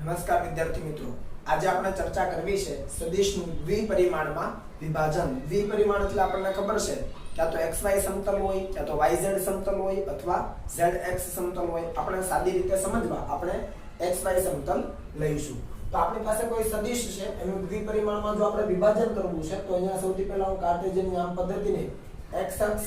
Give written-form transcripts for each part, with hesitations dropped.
નમસ્કાર વિદ્યાર્થી મિત્રો, આજે આપણે ચર્ચા કરવી છે સદિશનું દ્વિપરિમાણમાં વિભાજન. દ્વિપરિમાણ એટલે આપણને ખબર છે ક્યાં તો xy સમતલ હોય, ક્યાં તો yz સમતલ હોય અથવા zx સમતલ હોય. આપણે સાદી રીતે સમજવા આપણે xy સમતલ લઈશું. તો આપણી પાસે કોઈ સદિશ છે, એનું દ્વિપરિમાણમાં જો આપણે વિભાજન કરવું છે તો અહીંયા સૌથી પહેલા હું કાર્ટેશિયન આમ પદ્ધતિને x અક્ષ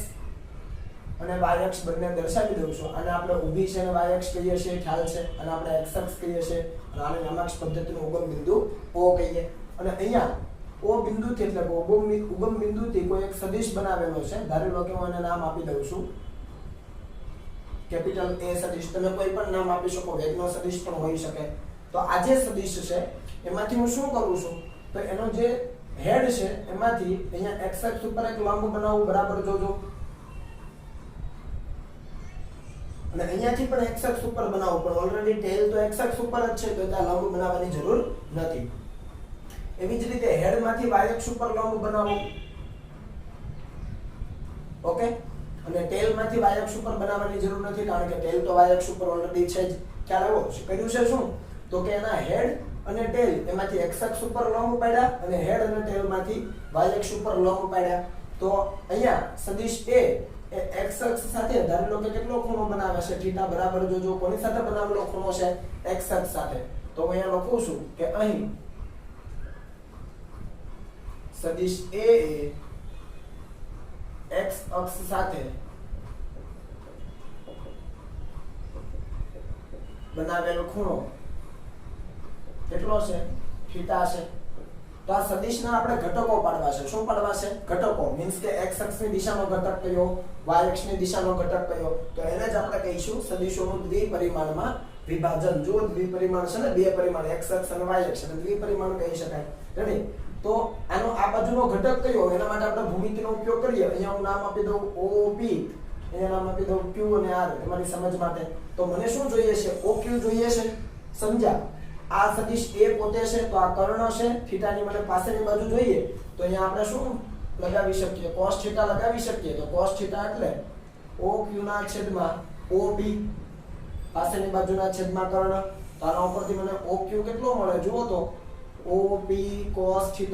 અને y અક્ષ બંને દર્શાવી દઉં છું. અને આપણે ઊભી છે અને y અક્ષ કહીએ છીએ, ખ્યાલ છે, અને આપણે x અક્ષ કહીએ છીએ અને આને નામાક્ષ પદ્ધતિનો ઉગમ બિંદુ O કહીએ. અને અહીંયા O બિંદુથી એટલે ઉગમ બિંદુથી કોઈ એક સદિશ બનાવેલો છે. ધારી લો કે હું એને નામ આપી દઉં છું કેપિટલ A સદિશ. તમે કોઈ પણ નામ આપી શકો, વેગનો સદિશ પણ હોઈ શકે. તો આ જે સદિશ છે એમાંથી હું શું કરું છું તો એનો જે હેડ છે એમાંથી અહીંયા x અક્ષ ઉપર એક લંબ બનાવું, બરાબર જોજો. અને અહીંયાથી પણ x અક્ષ ઉપર બનાવું, પણ ઓલરેડી ટેલ તો x અક્ષ ઉપર જ છે તો ત્યાં લંબ બનાવવાની જરૂર નથી. એવી જ રીતે હેડમાંથી y અક્ષ ઉપર લંબ બનાવો, ઓકે. અને ટેલમાંથી y અક્ષ ઉપર બનાવવાની જરૂર નથી, કારણ કે ટેલ તો y અક્ષ ઉપર ઓલરેડી છે જ. ખ્યાલ આવ્યો? કર્યું છે શું તો કે એના હેડ અને ટેલ એમાંથી x અક્ષ ઉપર લંબ પાડ્યા અને હેડ અને ટેલમાંથી y અક્ષ ઉપર લંબ પાડ્યા. તો અહીંયા સદિશ A એ x અક્ષ સાથે ધારી લો કે કેટલો ખૂણો બનાવે છે, θ. બરાબર જોજો, કોની સાથે બનાવેલો ખૂણો છે? x અક્ષ સાથે. તો હું અહીંયા લખું છું કે અહીં સદિશ A એ x અક્ષ સાથે બનાવેલો ખૂણો કેટલો છે? θ છે. તો આ સદિશના આપણે ઘટકો પાડવા છે. શું પાડવા છે? ઘટકો. મીન્સ કે x અક્ષની દિશાનો ઘટક કયો, y અક્ષની દિશાનો ઘટક કયો. તો એને જ આપણે કહીશું સદિશોનું દ્વિપરિમાણમાં વિભાજન. જો દ્વિપરિમાણ છે ને, બે પરિમાણ x અક્ષ અને y અક્ષ, અને દ્વિપરિમાણ કહી શકાય. રેડી? તો આનો આ બાજુનો ઘટક કયો, એના માટે આપણે ભૂમિતિનો ઉપયોગ કરીએ. અહીંયા હું નામ આપી દઉં OP, અહીંયા નામ આપી દઉં Q અને R તમારી સમજ માટે. તો મને શું જોઈએ છે? OQ જોઈએ છે. સમજ્યા? આ સદિશ A પોતે છે તો આ કર્ણ છે, θ ની મને પાસેની બાજુ જોઈએ તો અહીંયા આપણે શું લગાવી શકીએ? cos θ લગાવી શકીએ. તો cos θ એટલે OQ ના છેદમાં OB, પાસેની બાજુના છેદમાં કર્ણ. તો આના ઉપરથી મને OQ કેટલો મળે જુઓ તો OP cos θ,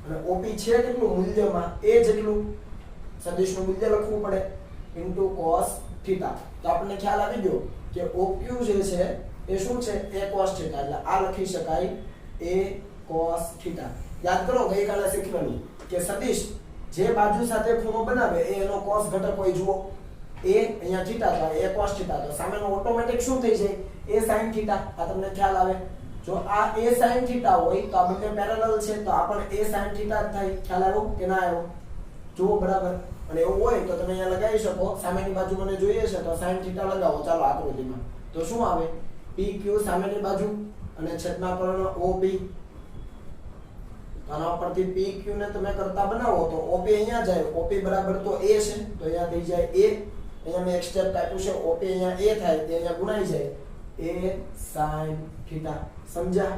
અને OP છે કેટલું મૂલ્યમાં? A જેટલું. સદિશનું મૂલ્ય લખવું પડે ઇન્ટુ cos θ. તો આપણને ખ્યાલ આવી ગયો કે OQ જે છે એ શું છે? A cos θ. એટલે આ લખી શકાય A cos θ. યાદ કરો ગઈકાલે શીખવેલું કે સદિશ જે બાજુ સાથે ખૂણો બનાવે એ એનો cos ઘટક હોય. જુઓ A અહીંયા θ, તો A cos θ. તો સામેનો ઓટોમેટિક શું થઈ જાય? A sin θ. આ તમને ખ્યાલ આવે? જો આ A sin θ હોય તો આ બંને પેરેલલ છે તો આ પણ A sin θ જ થાય. ખ્યાલ આવ્યો કે ના આવ્યો? જુઓ બરાબર. અને એવું હોય તો તમે અહીંયા લગાવી શકો. સામેની બાજુ મને જોઈએ છે તો sin θ લગાવો. ચાલો આકૃતિમાં. તો શું આવે? PQ સામેની બાજુ અને છેદમાં કર્ણ OB. આના ઉપરથી PQ ને તમે કરતા બનાવો તો OP અહીંયા જાય. OP બરાબર તો A છે તો અહીંયા થઈ જાય A. અહીંયા મેં એક સ્ટેપ કાપ્યું છે. OP અહીંયા A થાય તે અહીંયા ગુણાઈ જાય A sin θ. સમજ્યા?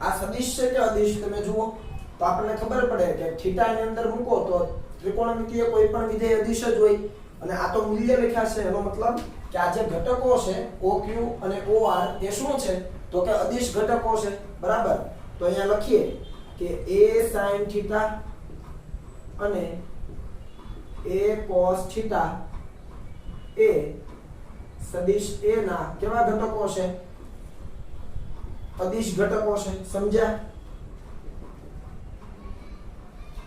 આ સદિશ છે કે અદિશ તમે જુઓ તો આપણને ખબર પડે કે θ ની અંદર મૂકો તો ત્રિકોણમિતિય કોઈ પણ વિધેય અદિશ જ હોય. અને આ તો મૂલ્ય લખ્યા છે એનો મતલબ કે આ જે ઘટકો છે OQ અને OR એ શું છે તો કે અદિશ ઘટકો છે. બરાબર? તો અહીંયા લખીએ કે A sin θ અને A cos θ એ સદિશ A ના કેવા ઘટકો છે? અદિશ ઘટકો છે. સમજ્યા?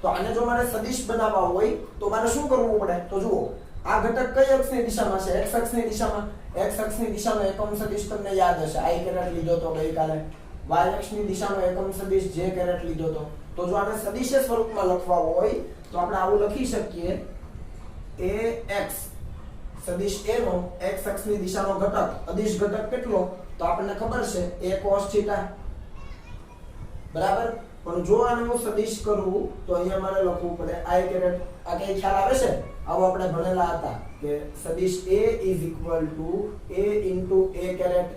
તો આને જો મારે સદિશ બનાવવા હોય તો મારે શું કરવું પડે? તો જુઓ આ ઘટક કઈ અક્ષની દિશામાં છે? x અક્ષની દિશામાં. x અક્ષની દિશાનો એકમ સદિશ તમને યાદ હશે, I કેરેટ લીધો તો ગઈકાલે. y અક્ષની દિશાનો એકમ સદિશ J કેરેટ લીધો તો. તો જો આને સદિશ સ્વરૂપમાં લખવા હોય તો આપણે આવું લખી શકીએ AX સદિશ A નો x અક્ષની દિશાનો ઘટક અદિશ ઘટક કેટલો? તો આપણને ખબર છે A cos θ. બરાબર? પણ જો આને હું સદિશ કરું તો અહીંયા મારે લખવું પડે I કેરેટ. આ કઈ ખ્યાલ આવે છે? આવો આપણે ભણેલા હતા કે સદિશ A A A કેરેટ.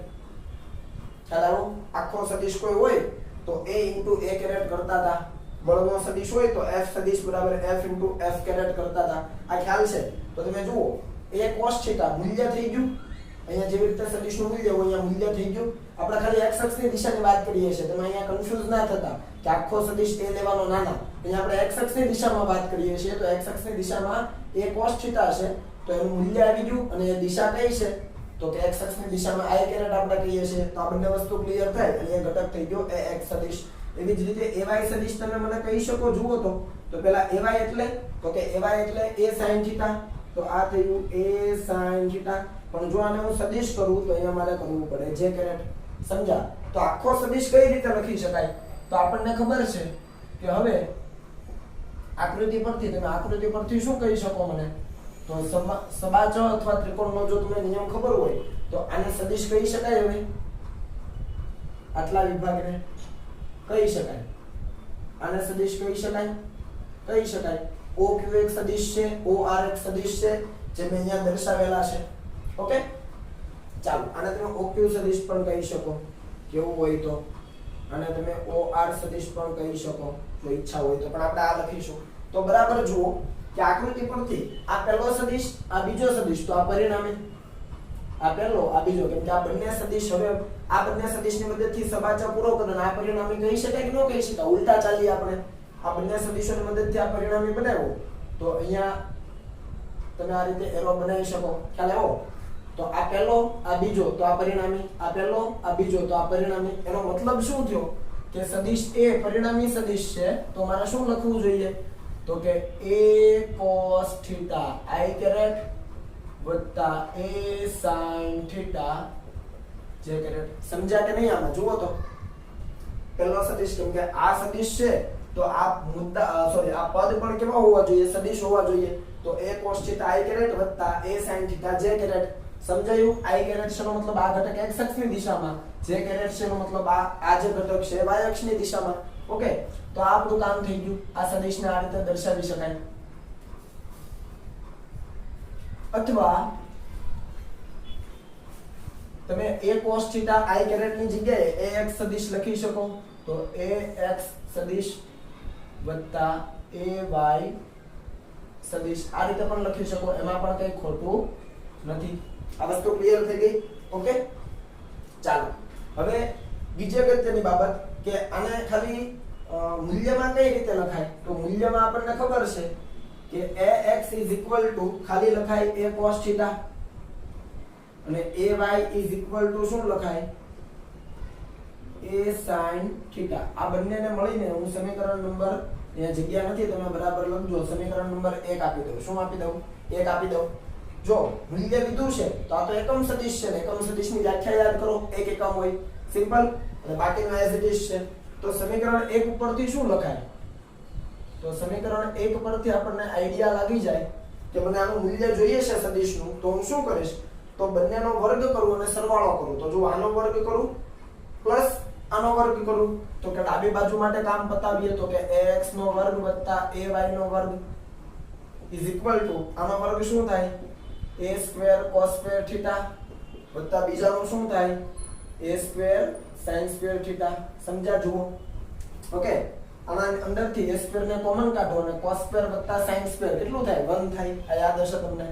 ખ્યાલ આવો? આખો સદિશ કોઈ હોય તો A કેરેટ કરતા હતા. બળનો સદિશ હોય તો f સદિશ બરાબર f * f કેરેટ કરતા હતા. આ ખ્યાલ છે? તો તમે જુઓ a cos θ મૂલ્ય થઈ ગયું અહીંયા જેવી રીતે સદિશનું મૂલ્ય હોય અહીંયા મૂલ્ય થઈ ગયું આપણે ખાલી x અક્ષની દિશાની વાત કરીએ છીએ તમે અહીંયા કન્ફ્યુઝ ના થતા કે આખો સદિશ a લેવાનો નાના અહીંયા આપણે x અક્ષની દિશામાં વાત કરીએ છીએ તો x અક્ષની દિશામાં a cos θ હશે તો એનું મૂલ્ય આવી ગયું અને એ દિશા કઈ છે તો કે x અક્ષની દિશામાં i કેરેટ આપણે કહીએ છીએ તો આ બંને વસ્તુ ક્લિયર થાય અને એ ઘટક થઈ ગયો ax સદિશ એવી જ રીતે ay સદિશ તમે મને કહી શકો જુઓ તો પેલા ay એટલે તો કે ay એટલે a sin θ તો આ થયું a sin θ પણ જો આને હું સદિશ કરું તો અહીંયા મારે કરવું પડે j કેરેટ સમજા તો આખો સદિશ કઈ રીતે લખી શકાય તો આપણને ખબર છે કે હવે આકૃતિ પરથી શું કહી શકો મને તો સબાચ અથવા ત્રિકોણનો જો તમને નિયમ ખબર હોય તો આને સદિશ કહી શકાય હવે આટલા વિભાગને કહી શકાય આને સદિશ કહી શકાય OQ એક સદિશ છે OR એક સદિશ છે જે મેં અહીંયા દર્શાવેલા છે ઓકે ચાલો આને તમે OQ સદિશ પણ કહી શકો કેવું હોય તો આને તમે OR સદિશ પણ કહી શકો જો ઈચ્છા હોય તો પણ આપણે આ લખીશું તો બરાબર જુઓ કે આકૃતિ પરથી આ પહેલો સદિશ આ બીજો સદિશ તો આ પરિણામી આ પહેલો આ બીજો કેમ કે આ બંને સદિશ હવે આ બંને સદિશની મદદથી સબાચા પૂરો કરો અને આ પરિણામી કહી શકાય કે ન કહી શકાય ઉલટા ચાલીએ આપણે આ બંને સદિશોની મદદથી આ પરિણામી બનાવ્યો તો અહીંયા તમે આ રીતે એરો બનાવી શકો ખ્યાલ આવ્યો તો આ પહેલો આ બીજો તો આ પરિણામી આ પહેલો આ બીજો તો આ પરિણામી એનો મતલબ શું થયો કે સદિશ a પરિણામી સદિશ છે તો મારે શું લખવું જોઈએ તો કે a cos θ i કેરેટ વત્તા a sin θ j કેરેટ સમજ્યા કે નહીં આમાં જુઓ તો પહેલો સદિશ કેમ કે આ સદિશ છે તો આ મુદ્દા સોરી આ પદ પણ કેવા હોવા જોઈએ સદિશ હોવા જોઈએ તો a cos θ i કેરેટ વત્તા a sin θ j કેરેટ સમજાયું i કેરેટ છે નો મતલબ આ ઘટક x અક્ષની દિશામાં j કેરેટ છે નો મતલબ આ જે ઘટક છે y અક્ષની દિશામાં ઓકે તો આ આપણું કામ થઈ ગયું આ સદિશને આ રીતે દર્શાવી શકાય અથવા તમે a cos θ i કેરેટ ની જગ્યાએ ax સદિશ લખી શકો તો ax સદિશ વત્તા ay સદિશ આ રીતે પણ લખી શકો એમાં પણ કંઈ ખોટું નથી આ વસ્તુ ક્લિયર થઈ ગઈ ઓકે ચાલો હવે બીજી અગત્યની બાબત કે આને ખાલી મૂલ્યમાં કઈ રીતે લખાય તો મૂલ્યમાં આપણને ખબર છે કે ax ખાલી લખાય a cos θ અને ay શું લખાય a sin θ આ બંનેને મળીને હું સમીકરણ નંબર અહીંયા જગ્યા નથી તમે બરાબર લખજો સમીકરણ નંબર 1 આપી દઉં શું આપી દઉં 1 આપી દઉં જો મૂલ્ય લીધું છે તો આ તો એકમ સદિશ છે ને એકમ સદિશની વ્યાખ્યા યાદ કરો એક એકમ હોય સિમ્પલ અને બાકીનો એઝ ઇટ ઇઝ છે તો સમીકરણ 1 ઉપરથી શું લખાય તો સમીકરણ 1 પરથી આપણને આઈડિયા લાગી જાય કે મને આનું મૂલ્ય જોઈએ છે સદિશનું તો હું શું કરીશ તો બંનેનો વર્ગ કરું અને સરવાળો કરું તો જો આનો વર્ગ કરું પ્લસ આનો વર્ગ કરું તો કે ડાબી બાજુ માટે કામ બતાવીએ તો કે ax નો વર્ગ વત્તા ay નો વર્ગ ઇઝ ઇક્વલ ટુ આનો વર્ગ શું થાય a સ્ક્વેર cos સ્ક્વેર θ વત્તા બીજાનું શું થાય a સ્ક્વેર sin સ્ક્વેર θ સમજ્યા જુઓ ઓકે આના અંદરથી a સ્ક્વેર ને કોમન કાઢો અને cos સ્ક્વેર વત્તા sin સ્ક્વેર કેટલું થાય 1 થાય આ યાદ હશે તમને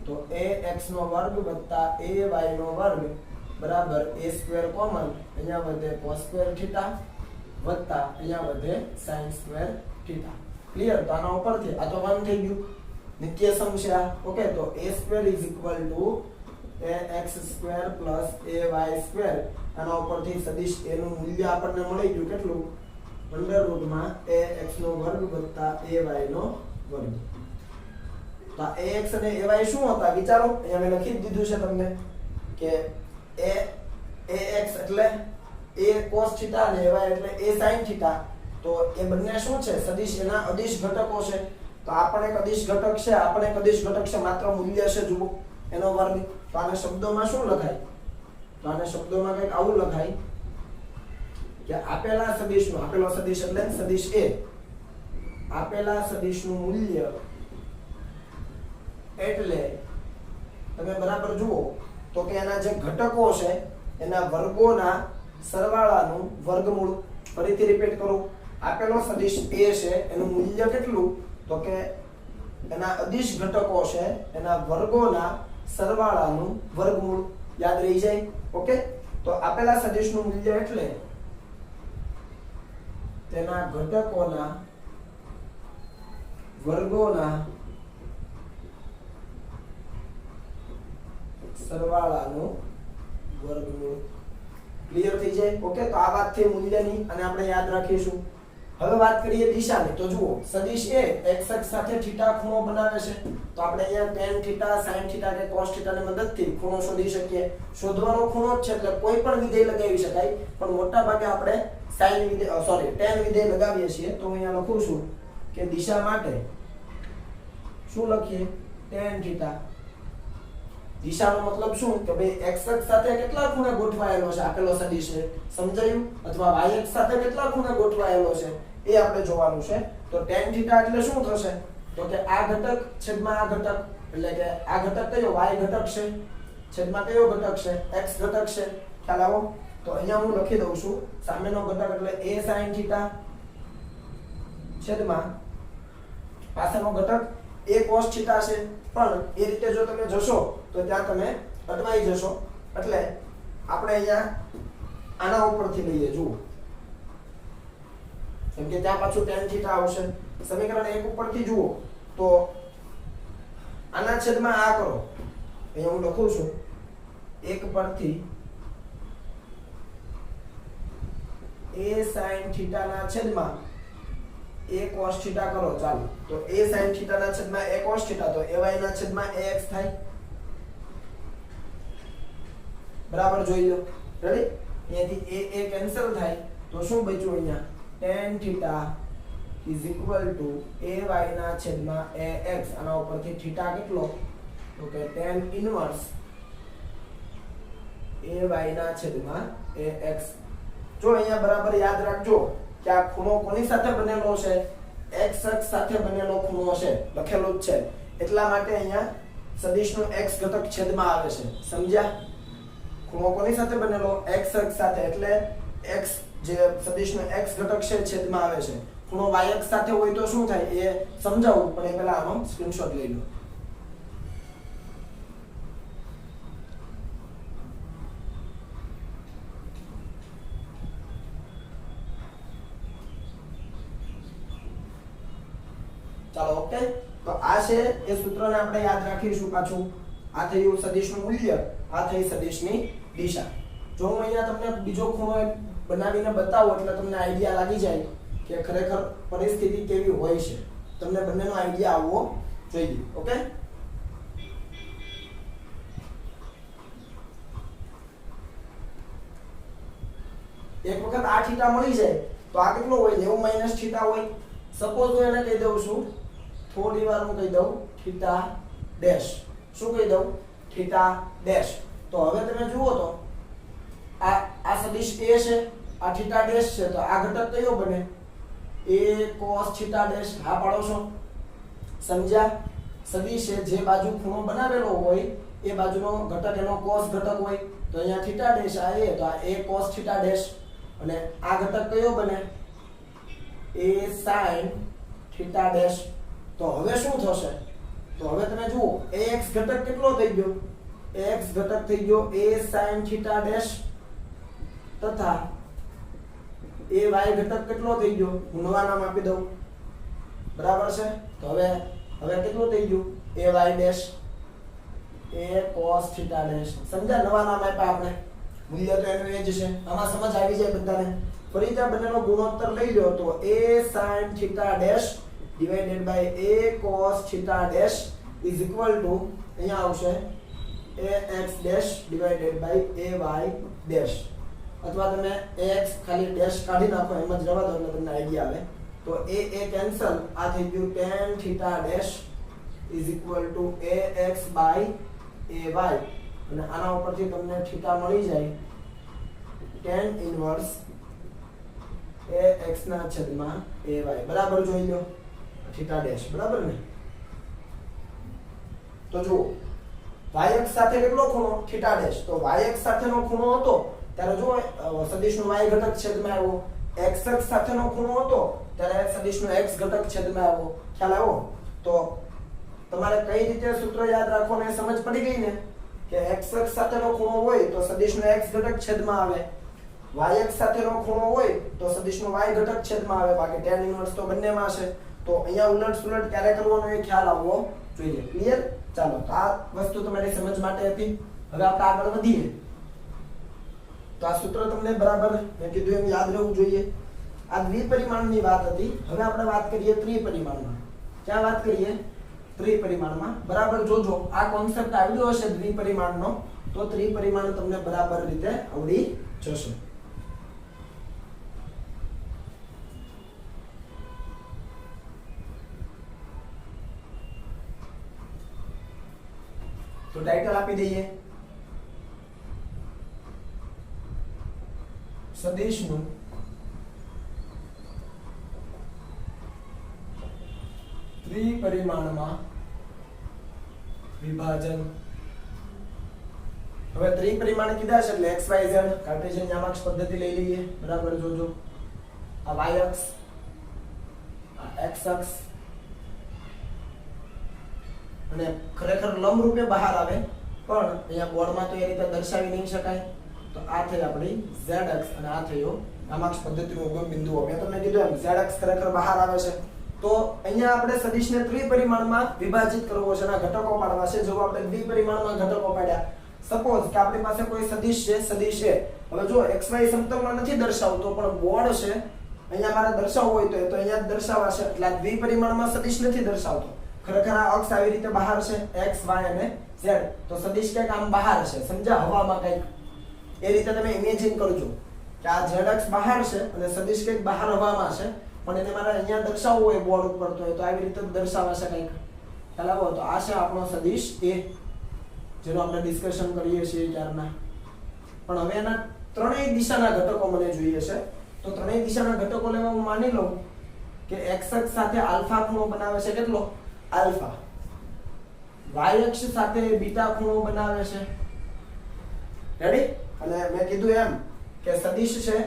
તો ax નો વર્ગ વત્તા ay નો વર્ગ બરાબર a સ્ક્વેર કોમન અહીંયા વધે cos સ્ક્વેર θ વત્તા અહીંયા વધે sin સ્ક્વેર θ ક્લિયર તો આના ઉપરથી આ તો 1 થઈ ગયું નિત્ય સમ છે આ ઓકે તો a square is equal two ax square plus ay square આના ઉપરથી સદિશ a નું મૂલ્ય આપણને મળી ગયું કેટલું અંડર રૂટમાં ax નો વર્ગ વત્તા ay નો વર્ગ તો ax અને ay શું હતા વિચારો અહીંયા મેં લખી દીધું છે તમને કે ax એટલે a cos θ અને ay એટલે a sin θ તો એ બંને શું છે સદિશ એના અદિશ ઘટકો છે તો આપણે એક અદિશ ઘટક છે માત્ર મૂલ્ય છે જુઓ એનો વર્ગ તો આને શબ્દોમાં શું લખાય તો આને શબ્દોમાં કંઈક આવું લખાય કે આપેલા સદિશનું આપેલો સદિશ એટલે સદિશ a આપેલા સદિશનું મૂલ્ય એટલે તમે બરાબર જુઓ તો કે એના જે ઘટકો છે એના વર્ગોના સરવાળાનું વર્ગમૂળ ફરીથી રિપીટ કરું આપેલો સદિશ a છે એનું મૂલ્ય કેટલું તો કે એના અદિશ ઘટકો છે એના વર્ગોના સરવાળાનું વર્ગમૂળ યાદ રહી જાય. ઓકે, તો આપેલા સદિશનું મૂલ્ય એટલે તેના ઘટકોના વર્ગોના સરવાળાનું વર્ગમૂળ. ક્લિયર થઈ જાય. ઓકે, તો આ વાત થઈ મૂલ્યની અને આપણે યાદ રાખીશું. હવે વાત કરીએ દિશાની. તો જુઓ, સદિશ એ x અક્ષ સાથે થીટા ખૂણો બનાવે છે. તો આપણે અહીંયા tan થીટા, sin થીટા કે cos થીટા ની મદદથી ખૂણો શોધી શકીએ. શોધવાનો ખૂણો જ છે એટલે કોઈ પણ વિધેય લગાવી શકાય, પણ મોટા ભાગે આપણે tan વિધેય લગાવીએ છીએ. તો અહીંયા લખું છું કે દિશા માટે શું લખીએ? tan theta. દિશાનો મતલબ શું કે ભાઈ x અક્ષ સાથે કેટલા ખૂણે ગોઠવાયેલો છે આપેલો સદિશ છે, સમજાયું? અથવા y અક્ષ સાથે કેટલા ખૂણે ગોઠવાયેલો છે એ આપણે જોવાનું છે. તો tan થીટા એટલે શું થશે? તો કે આ ઘટક છેદમાં આ ઘટક, એટલે કે આ ઘટક કયો? y ઘટક છે, છેદમાં કયો ઘટક છે? x ઘટક છે. ખ્યાલ આવો? તો અહીંયા હું લખી દઉં છું સામેનો ઘટક એટલે a sin થીટા છેદમાં પાછળનો ઘટક a cos થીટા છે. પણ એ રીતે જો તમે જશો તો ત્યાં તમે અટવાઈ જશો. એટલે આપણે અહીંયા આના ઉપરથી લઈએ. જુઓ, કેમ કે ત્યાં પાછું tan થીટા આવશે. સમીકરણ 1 ઉપરથી જુઓ તો આના છેદમાં આ કરો. અહીંયા હું લખું છું 1 પરથી a sin થીટા ના છેદમાં a cos થીટા કરો. ચાલો, તો a sin થીટા ના છેદમાં a cos થીટા, તો ay ના છેદમાં ax થાય. બરાબર, જોઈ લો. રેડી? અહીંયાથી a કેન્સલ થાય તો શું બચ્યું? અહીંયા tan theta is equal two ay ના છેદમાં ax. આના ઉપરથી થીટા કેટલો? તો કે tan ઇન્વર્સ ay ના છેદમાં ax. જો અહીંયા બરાબર યાદ રાખજો કે આ ખૂણો કોની સાથે બનેલો છે? x અક્ષ સાથે બનેલો ખૂણો છે, લખેલું જ છે. એટલા માટે અહીંયા સદિશનો x ઘટક છેદમાં આવે છે. સમજ્યા? ખૂણો કોની સાથે બનેલો? x અક્ષ સાથે, એટલે x જે સદિશનો x ઘટક છે છેદમાં આવે છે. ખૂણો y અક્ષ સાથે હોય તો શું થાય એ સમજાવું, પણ એ પહેલા આનો સ્ક્રીનશોટ લઈ લો. ચાલો, ઓકે. તો આ છે એ સૂત્રને આપણે યાદ રાખીશું. પાછું આ થયું સદિશનું મૂલ્ય, આ થઈ સદિશની દિશા. જો હું અહીંયા તમને બીજો ખૂણો બનાવીને બતાવું એટલે તમને આઈડિયા લાગી જાય કે ખરેખર પરિસ્થિતિ કેવી હોય છે. તમને બંનેનો આઈડિયા આવવો જોઈએ. ઓકે, એક વખત આ થીટા મળી જાય તો આ કેટલો હોય? 90 - થીટા હોય. સપોઝ હું એને કહી દઉં છું, થોડી વાર હું કહી દઉં થીટા ડેશ. શું કહી દઉં? Theta dash. તો હવે તમે જુઓ તો આ સદિશ a છે, આ થીટા ડેશ છે, તો આ ઘટક કયો બને? a cos theta dash. હા પાડો છો? સમજ્યા? સદિશે જે બાજુ ખૂણો બનાવેલો હોય એ બાજુનો ઘટક એનો cos ઘટક હોય. તો અહીંયા થીટા ડેશ આ a, તો આ a cos થીટા ડેશ. અને આ ઘટક કયો બને? a sin theta dash. તો હવે શું થશે? તો હવે તમે જુઓ ax ઘટક કેટલો થઈ ગયો? ax ઘટક થઈ ગયો a sin થીટા ડેશ, તથા ay ઘટક કેટલો થઈ ગયો? હું નવા નામ આપી દઉં. બરાબર છે? તો હવે કેટલું થઈ ગયું? ay dash a cos theta dash. સમજ્યા? નવા નામ આપ્યા આપણે. મૂલ્ય તો એનું એ જ છે. આમાં સમજ આવી જાય બધાને. ફરી આ બંનેનો ગુણોત્તર લઈ લો તો a sin theta dash divided by a cos theta dash is equal to અહીંયા આવશે ax dash divided by ay dash. અથવા તમે ax ખાલી ડેશ કાઢી નાખો, એમ જ રહેવા દો એટલે તમને આઈડિયા આવે. તો a કેન્સલ, આ થઈ ગયું tan theta dash is equal to ax by ay. અને આના ઉપરથી તમને થીટા મળી જાય tan ઇન્વર્સ ax ના છેદમાં ay. બરાબર, જોઈ લો થીટા ડેશ. બરાબર ને? તો જુઓ y અક્ષ સાથે કેટલો ખૂણો? Theta dash. તો y અક્ષ સાથેનો ખૂણો હતો ત્યારે જો સદિશનો y ઘટક છેદમાં આવ્યો. x અક્ષ સાથેનો ખૂણો હતો ત્યારે સદિશનો x ઘટક છેદમાં આવ્યો. ખ્યાલ આવ્યો? તો તમારે કઈ રીતે સૂત્ર યાદ રાખવાનું એ સમજ પડી ગઈ ને કે x અક્ષ સાથેનો ખૂણો હોય તો સદિશનો x ઘટક છેદમાં આવે, y અક્ષ સાથેનો ખૂણો હોય તો સદિશનો y ઘટક છેદમાં આવે, બાકી tan ઇન્વર્સ તો બંનેમાં છે. તો અહીંયા ઉલટ સુલટ ક્યારે કરવાનો એ ખ્યાલ આવવો જોઈએ. ક્લિયર? ચાલો, તો આ વસ્તુ તમારી સમજ માટે હતી. હવે આપણે આગળ વધીએ. તો આ સૂત્ર તમને બરાબર મેં કીધું એમ યાદ રહેવું જોઈએ. આ દ્વિપરિમાણની વાત હતી. હવે આપણે વાત કરીએ ત્રિપરિમાણમાં. ક્યાં વાત કરીએ? ત્રિપરિમાણમાં. બરાબર જોજો, આ કોન્સેપ્ટ આવડ્યો હશે દ્વિપરિમાણનો તો ત્રિપરિમાણ તમને બરાબર રીતે આવડી જશે. તો ટાઇટલ આપી દઈએ, સદિશનું ત્રિપરિમાણમાં વિભાજન. હવે ત્રિપરિમાણ કીધા છે એટલે x y z કાર્ટેશિયન યામાક્ષ પદ્ધતિ લઈ લઈએ. બરાબર જોજો, આ y અક્ષ, આ x અક્ષ, અને ખરેખર લંબ રૂપે બહાર આવે પણ અહીંયા બોર્ડમાં તો એ રીતે દર્શાવી નહીં શકાય. તો આ થઈ આપણી z અક્ષ અને આ થયો યામાક્ષ પદ્ધતિનો ઉગમ બિંદુઓ. મેં તમને કીધું એમ z અક્ષ ખરેખર બહાર આવે છે. તો અહીંયા આપણે સદિશને ત્રિપરિમાણમાં વિભાજિત કરવો છે અને ઘટકો પાડવા છે. જો આપણે દ્વિપરિમાણમાં ઘટકો પાડ્યા, સપોઝ કે આપણી પાસે કોઈ સદિશ છે, સદિશ છે. હવે જો xy સમતલમાં નથી દર્શાવતો પણ બોર્ડ છે, અહીંયા મારે દર્શાવવું હોય તો એ તો અહીંયા જ દર્શાવાશે. એટલે આ દ્વિપરિમાણમાં સદિશ નથી દર્શાવતો. ખરેખર આ અક્ષ આવી રીતે બહાર છે, x y અને z. તો સદિશ કંઈક આમ બહાર છે, સમજ્યા? હવામાં કંઈક એ રીતે તમે ઇમેજિન કરજો કે આ z અક્ષ બહાર છે અને સદિશ કંઈક બહાર હવામાં છે, પણ એને મારે અહીંયા દર્શાવવું હોય બોર્ડ ઉપર તો આવી રીતે દર્શાવાશે કંઈક. ખ્યાલ આવો? તો આ છે આપણો સદિશ A, જેનો આપણે ડિસ્કશન કરીએ છીએ ત્યારના. પણ હવે એના ત્રણેય દિશાના ઘટકો મને જોઈએ છે. તો ત્રણેય દિશાના ઘટકો લેવા હું માની લઉં કે x અક્ષ સાથે આલ્ફા ખૂણો બનાવે છે. કેટલો? આલ્ફા. y અક્ષ સાથે બીટા ખૂણો બનાવે છે. રેડી? અને મેં કીધું એમ કે સદિશ છે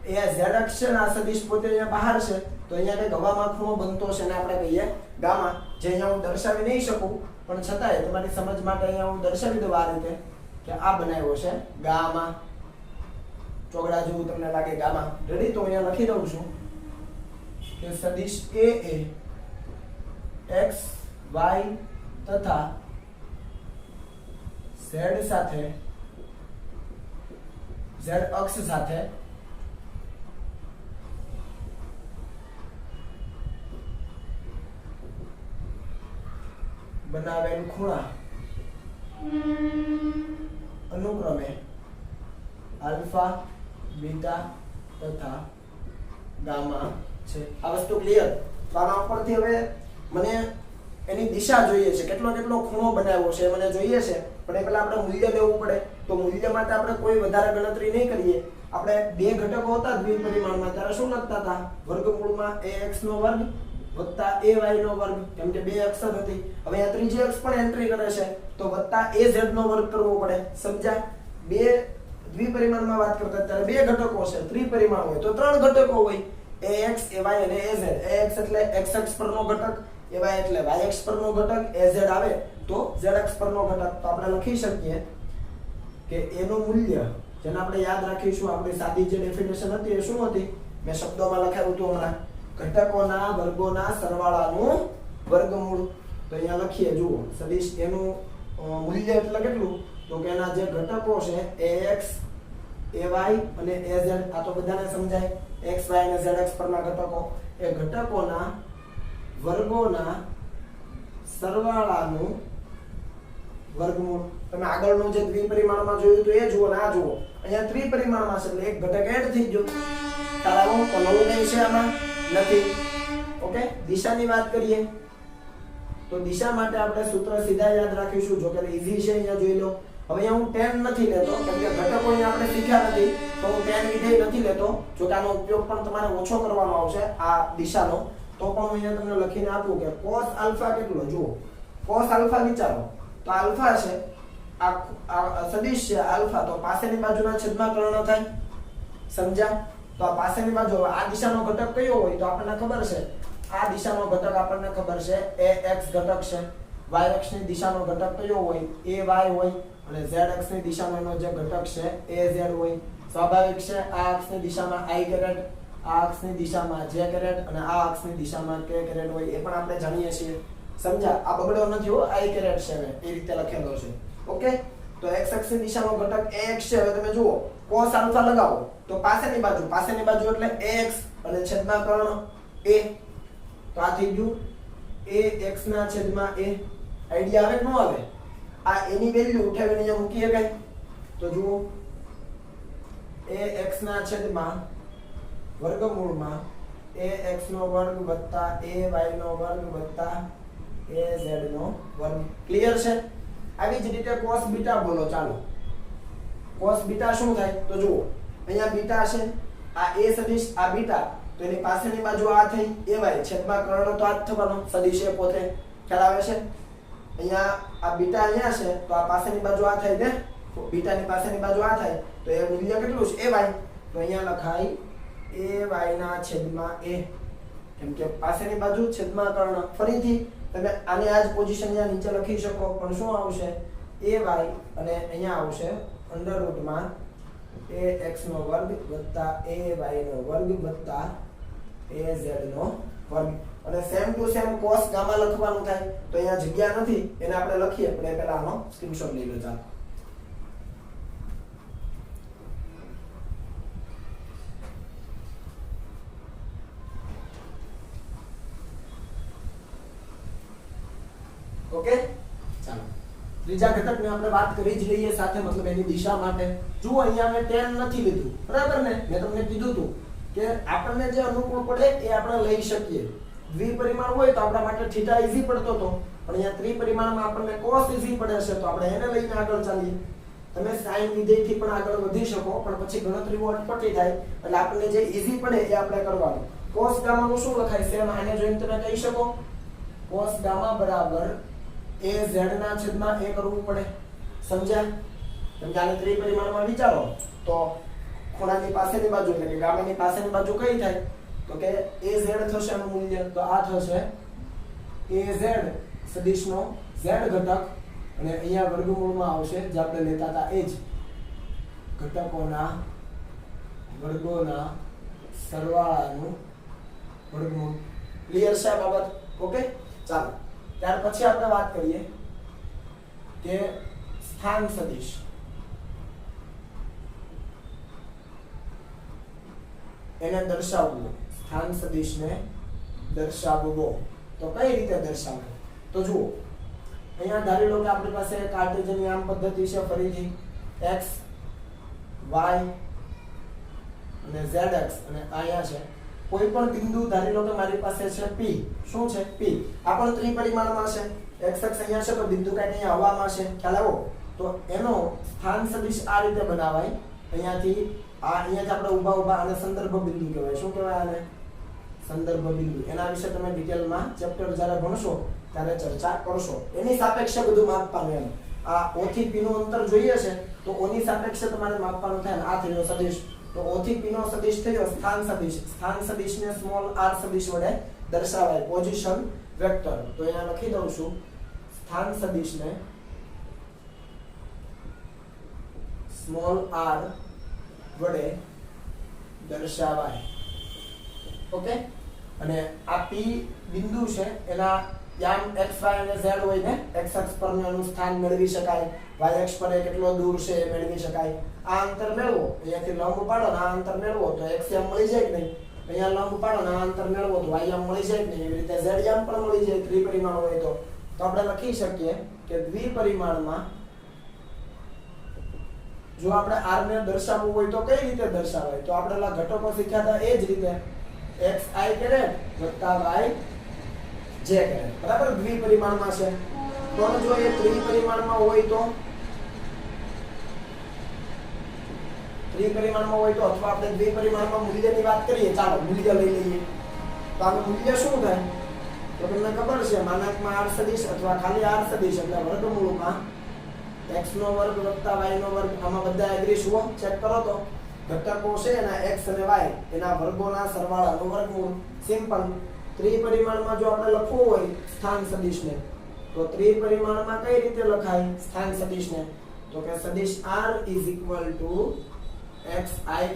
એ z અક્ષ છે અને આ સદિશ પોતે અહીંયા બહાર છે, તો અહીંયા કંઈક હવામાં ખૂણો બનતો છે ને આપણે કહીએ ગામા. જે અહીંયા હું દર્શાવી નહીં શકું પણ છતાંય તમારી સમજ માટે અહીંયા હું દર્શાવી દઉં આ રીતે કે આ બનાવ્યો છે ગામા. ચોગડા જેવું તમને લાગે ગામા. રેડી? તો અહીંયા લખી દઉં છું કે સદિશ A એ x y તથા z સાથે, z અક્ષ સાથે બનાવેલ ખૂણા અનુક્રમે આલ્ફા, બીટા તથા ગામા છે. આ વસ્તુ ક્લિયર? તો આના ઉપરથી હવે મને એની દિશા જોઈએ છે, કેટલો કેટલો ખૂણો બનાવ્યો છે મને જોઈએ છે. પણ એ પહેલા આપણે મૂલ્ય લેવું પડે. તો મૂલ્ય માટે આપણે કોઈ વધારે ગણતરી નહીં કરીએ. આપણે બે ઘટકો હતા દ્વિપરિમાણમાં ત્યારે શું લખતા હતા? વર્ગમૂળમાં ax નો વર્ગ વત્તા ay નો વર્ગ, કેમ કે બે અક્ષ હતી. હવે આ ત્રીજી અક્ષ પણ એન્ટ્રી કરે છે તો વત્તા az નો વર્ગ કરવો પડે. સમજ્યા? બે દ્વિપરિમાણમાં વાત કરતા ત્યારે બે ઘટકો છે, ત્રિપરિમાણ હોય તો ત્રણ ઘટકો હોય, ax, ay અને az. ax એટલે x અક્ષ પરનો ઘટક, ay એટલે y અક્ષ પરનો ઘટક, az આવે તો z અક્ષ પરનો ઘટક. તો આપણે લખી શકીએ કે a નું મૂલ્ય, જેને આપણે યાદ રાખીશું, આપણી સાદી જે ડેફિનેશન હતી એ શું હતી? મેં શબ્દોમાં લખાવ્યું હતું હમણાં, ઘટકોના વર્ગોના સરવાળાનું વર્ગમૂળ. તો અહીંયા લખીએ, જુઓ, સદિશ એનું મૂલ્ય એટલે કેટલું? તો કે એના જે ઘટકો છે ax, ay અને az, આ તો બધાને સમજાય, x y અને z અક્ષ પરના ઘટકો, એ ઘટકોના વર્ગોના સરવાળાનું વર્ગમૂળ. તમે આગળનું જે દ્વિપરિમાણમાં જોયું તો એ જુઓ ને આ જુઓ, અહીંયા ત્રિપરિમાણમાં છે એટલે એક ઘટક એડ થઈ ગયો. ખ્યાલ આવો? તો નવું કંઈ છે આમાં નથી. ઓકે, દિશાની વાત કરીએ તો દિશા માટે આપણે સૂત્ર સીધા યાદ રાખીશું. જો કે ઈઝી છે, અહીંયા જોઈ લો. હવે અહીંયા હું tan નથી લેતો કેમ કે ઘટકો અહીંયા આપણે શીખ્યા નથી, તો હું tan વિધેય નથી લેતો. જો કે આનો ઉપયોગ પણ તમારે ઓછો કરવાનો આવશે આ દિશાનો, તો પણ હું અહીંયા તમને લખીને આપું કે cos આલ્ફા કેટલો? જુઓ, cos આલ્ફા વિચારો તો આલ્ફા છે, આ સદિશ છે આલ્ફા, તો પાસેની બાજુના છેદમાં કર્ણ થાય. સમજ્યા? તો આ પાસેની બાજુ, આ દિશાનો ઘટક કયો હોય તો આપણને ખબર છે, આ દિશાનો ઘટક આપણને ખબર છે ax ઘટક છે. y અક્ષની દિશાનો ઘટક કયો હોય એ y હોય અને z અક્ષની દિશામાંનો જે ઘટક છે એ z હોય. સ્વાભાવિક છે આ અક્ષની દિશામાં i કેરેટ, આ અક્ષની દિશામાં j કેરેટ અને આ અક્ષની દિશામાં k કેરેટ હોય એ પણ આપણે જાણીએ છીએ. સમજ્યા? આ બગડ્યો નથી હો, i કેરેટ છે એ રીતે લખેલો છે. ઓકે, તો x અક્ષની દિશાનો ઘટક ax છે. હવે તમે જુઓ cos આલ્ફા લગાવો તો પાસેની બાજુ એટલે ax અને છેદમાં કર્ણ a, તો આ થઈ ગયું ax ના છેદમાં a. આઈડિયા આવે કે ન આવે? આ એની વેલ્યુ ઉઠાવીને અહીંયા મૂકીએ કઈ તો જુઓ ax ના છેદમાં વર્ગમૂળમાં ax નો વર્ગ વત્તા ay નો વર્ગ વત્તા az નો વર્ગ. ક્લિયર છે? આવી જ રીતે cos બીટા બોલો. ચાલો cos બીટા શું થાય તો જુઓ અહીંયા બીટા છે, આ a સદિશ આ બીટા, તો એની પાસેની બાજુ આ થઈ ay છેદમાં કર્ણ તો આ જ થવાનો સદિશ એ પોતે. ખ્યાલ આવે છે? અહીંયા આ બીટા અહીંયા છે તો આ પાસેની બાજુ આ થાય ને, બીટાની પાસેની બાજુ આ થાય તો એ મૂલ્ય કેટલું છે ay, તો અહીંયા લખાય ay ના છેદમાં a, કેમ કે પાસેની બાજુ છેદમાં કર્ણ. ફરીથી તમે આની આ જ પોઝિશન અહીંયા નીચે લખી શકો પણ શું આવશે ay અને અહીંયા આવશે અંડર રૂટમાં ax નો વર્ગ વત્તા ay નો વર્ગ વત્તા az નો વર્ગ. અને same to same cos gamma લખવાનું થાય તો અહીંયા જગ્યા નથી એને આપણે લખીએ, પણ પહેલા આનો સ્ક્રીનશોટ લઈ લો. ચાલો ઓકે. ચાલો ત્રીજા ઘટકની આપણે વાત કરી જ લઈએ સાથે, મતલબ એની દિશા માટે. જુઓ અહીંયા મેં tan નથી લીધું, બરાબર ને? મેં તમને કીધું હતું કે આપણને જે અનુકૂળ પડે એ આપણે લઈ શકીએ. દ્વિપરિમાણ હોય તો આપણા માટે થીટા ઈઝી પડતો હતો, પણ અહીંયા ત્રિપરિમાણમાં આપણને cos ઈઝી પડે છે તો આપણે એને લઈને આગળ ચાલીએ. તમે sin વિધેયથી પણ આગળ વધી શકો, પણ પછી ગણતરીઓ અટપટી થાય એટલે આપણને જે ઈઝી પડે એ આપણે કરવાનું. cos ગામાનું શું લખાય? સેમ આને જોઈને તમે કહી શકો cos ગામા બરાબર az ના છેદમાં a કરવું પડે. સમજ્યા? તમે આને ત્રિપરિમાણમાં વિચારો તો ખૂણાની પાસેની બાજુ એટલે કે ગામાની પાસેની બાજુ કઈ થાય તો કે az થશે એનું મૂલ્ય, તો આ થશે az સદિશનો z ઘટક અને અહીંયા વર્ગમૂળમાં આવશે જે આપણે લેતા હતા એ જ ઘટકોના વર્ગોના સરવાળાનું વર્ગમૂળ. ક્લિયર છે આ બાબત? ઓકે. ચાલો ત્યાર પછી આપણે વાત કરીએ કે સ્થાન સદિશ. એને દર્શાવવું, સ્થાન સદિશને દર્શાવવો તો કઈ રીતે દર્શાવવું? તો જુઓ અહીંયા ધારી લો કે આપણી પાસે કાર્ટેશિયન યામ પદ્ધતિ છે. ફરીથી x y અને z અક્ષ અને અહીંયા છે કોઈ પણ બિંદુ ધારી લો કે મારી પાસે છે p. શું છે? p. આ પણ ત્રિપરિમાણમાં છે. x અક્ષ અહીંયા છે તો બિંદુ કાંઈ અહીંયા હવામાં છે. ખ્યાલ આવ્યો? તો એનો સ્થાન સદિશ આ રીતે બનાવાય. અહીંયાથી આપણે ઊભા આને સંદર્ભ બિંદુ કહેવાય. શું કહેવાય આને? સંદર્ભ બિંદુ. એના વિશે તમે ડિટેલમાં ચેપ્ટર જ્યારે ભણશો ત્યારે ચર્ચા કરશો. એની સાપેક્ષે બધું માપવાનું. એમ આ o થી p નું અંતર જોઈએ છે તો o ની સાપેક્ષે તમારે માપવાનું થાય. આ થયો સદિશ, તો o થી p નો સદિશ થયો સ્થાન સદિશ. સ્થાન સદિશને સ્મોલ r સદિશ વડે દર્શાવાય, પોઝિશન વેક્ટર. તો અહીંયા લખી દઉં છું સ્થાન સદિશને સ્મોલ r વડે દર્શાવાય. ઓકે. અને આ p બિંદુ છે એના યામ x y અને z હોય ને, x અક્ષ પરનું સ્થાન મેળવી શકાય, y અક્ષ પર કેટલો દૂર છે એ મેળવી શકાય. આ અંતર મેળવો, અહીંયાથી લંબ પાડો ને આ અંતર મેળવો તો x યામ મળી જાય કે નહીં? અહીંયા લંબ પાડો ને આ અંતર મેળવો તો y યામ મળી જાય કે નહીં? એવી રીતે z યામ પણ મળી જાય ત્રિપરિમાણ હોય તો. તો આપણે લખી શકીએ કે દ્વિપરિમાણમાં જો આપણે r ને દર્શાવવું હોય તો કઈ રીતે દર્શાવાય? તો આપણે આ ઘટકો શીખ્યા હતા એ જ રીતે xi કેરેટ વત્તા y j કેરેટ. બરાબર? દ્વિપરિમાણમાં છે. પણ જો એ ત્રિપરિમાણમાં હોય તો અથવા આપણે દ્વિપરિમાણમાં મૂલ્યની વાત કરીએ, ચાલો મૂલ્ય લઈ લઈએ. તો આનું મૂલ્ય શું થાય? તો તમને ખબર છે માનાંકમાં r સદિશ અથવા ખાલી r સદિશ એટલે વર્ગમૂળમાં x નો વર્ગ વત્તા y નો વર્ગ. આમાં બધા એગ્રી છો? ચેક કરો તો ઘટકો છે એના x અને y એના વર્ગોના સરવાળાનું વર્ગમૂળ. સિમ્પલ. ત્રિપરિમાણમાં જો આપણે લખવું હોય સ્થાન સદિશને તો ત્રિપરિમાણમાં કઈ રીતે લખાય સ્થાન સદિશને? તો કે સદિશ r xi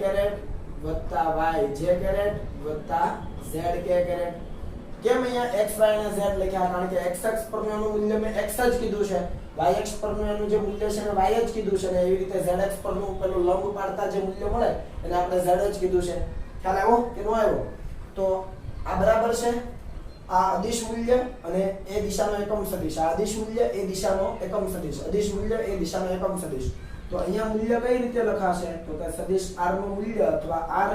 caret વત્તા y j caret વત્તા z k caret. કેમ અહીંયા x y અને z લખ્યા? કારણ કે x અક્ષ પરનું એનું મૂલ્ય મેં x જ કીધું છે, y અક્ષ પરનું એનું જે મૂલ્ય છે એને y જ કીધું છે, અને એવી રીતે z અક્ષ પરનું પેલું લંબ પાડતા જે મૂલ્ય મળે એને આપણે z જ કીધું છે. ખ્યાલ આવ્યો કે ન આવ્યો? તો આ બરાબર છે, આ અદિશ મૂલ્ય અને એ દિશાનો એકમ સદિશ, આ અદિશ મૂલ્ય એ દિશાનો એકમ સદિશ, અદિશ મૂલ્ય એ દિશાનો એકમ સદિશ. તો અહીંયા મૂલ્ય કઈ રીતે લખાશે? તો કે સદિશ r નું મૂલ્ય અથવા r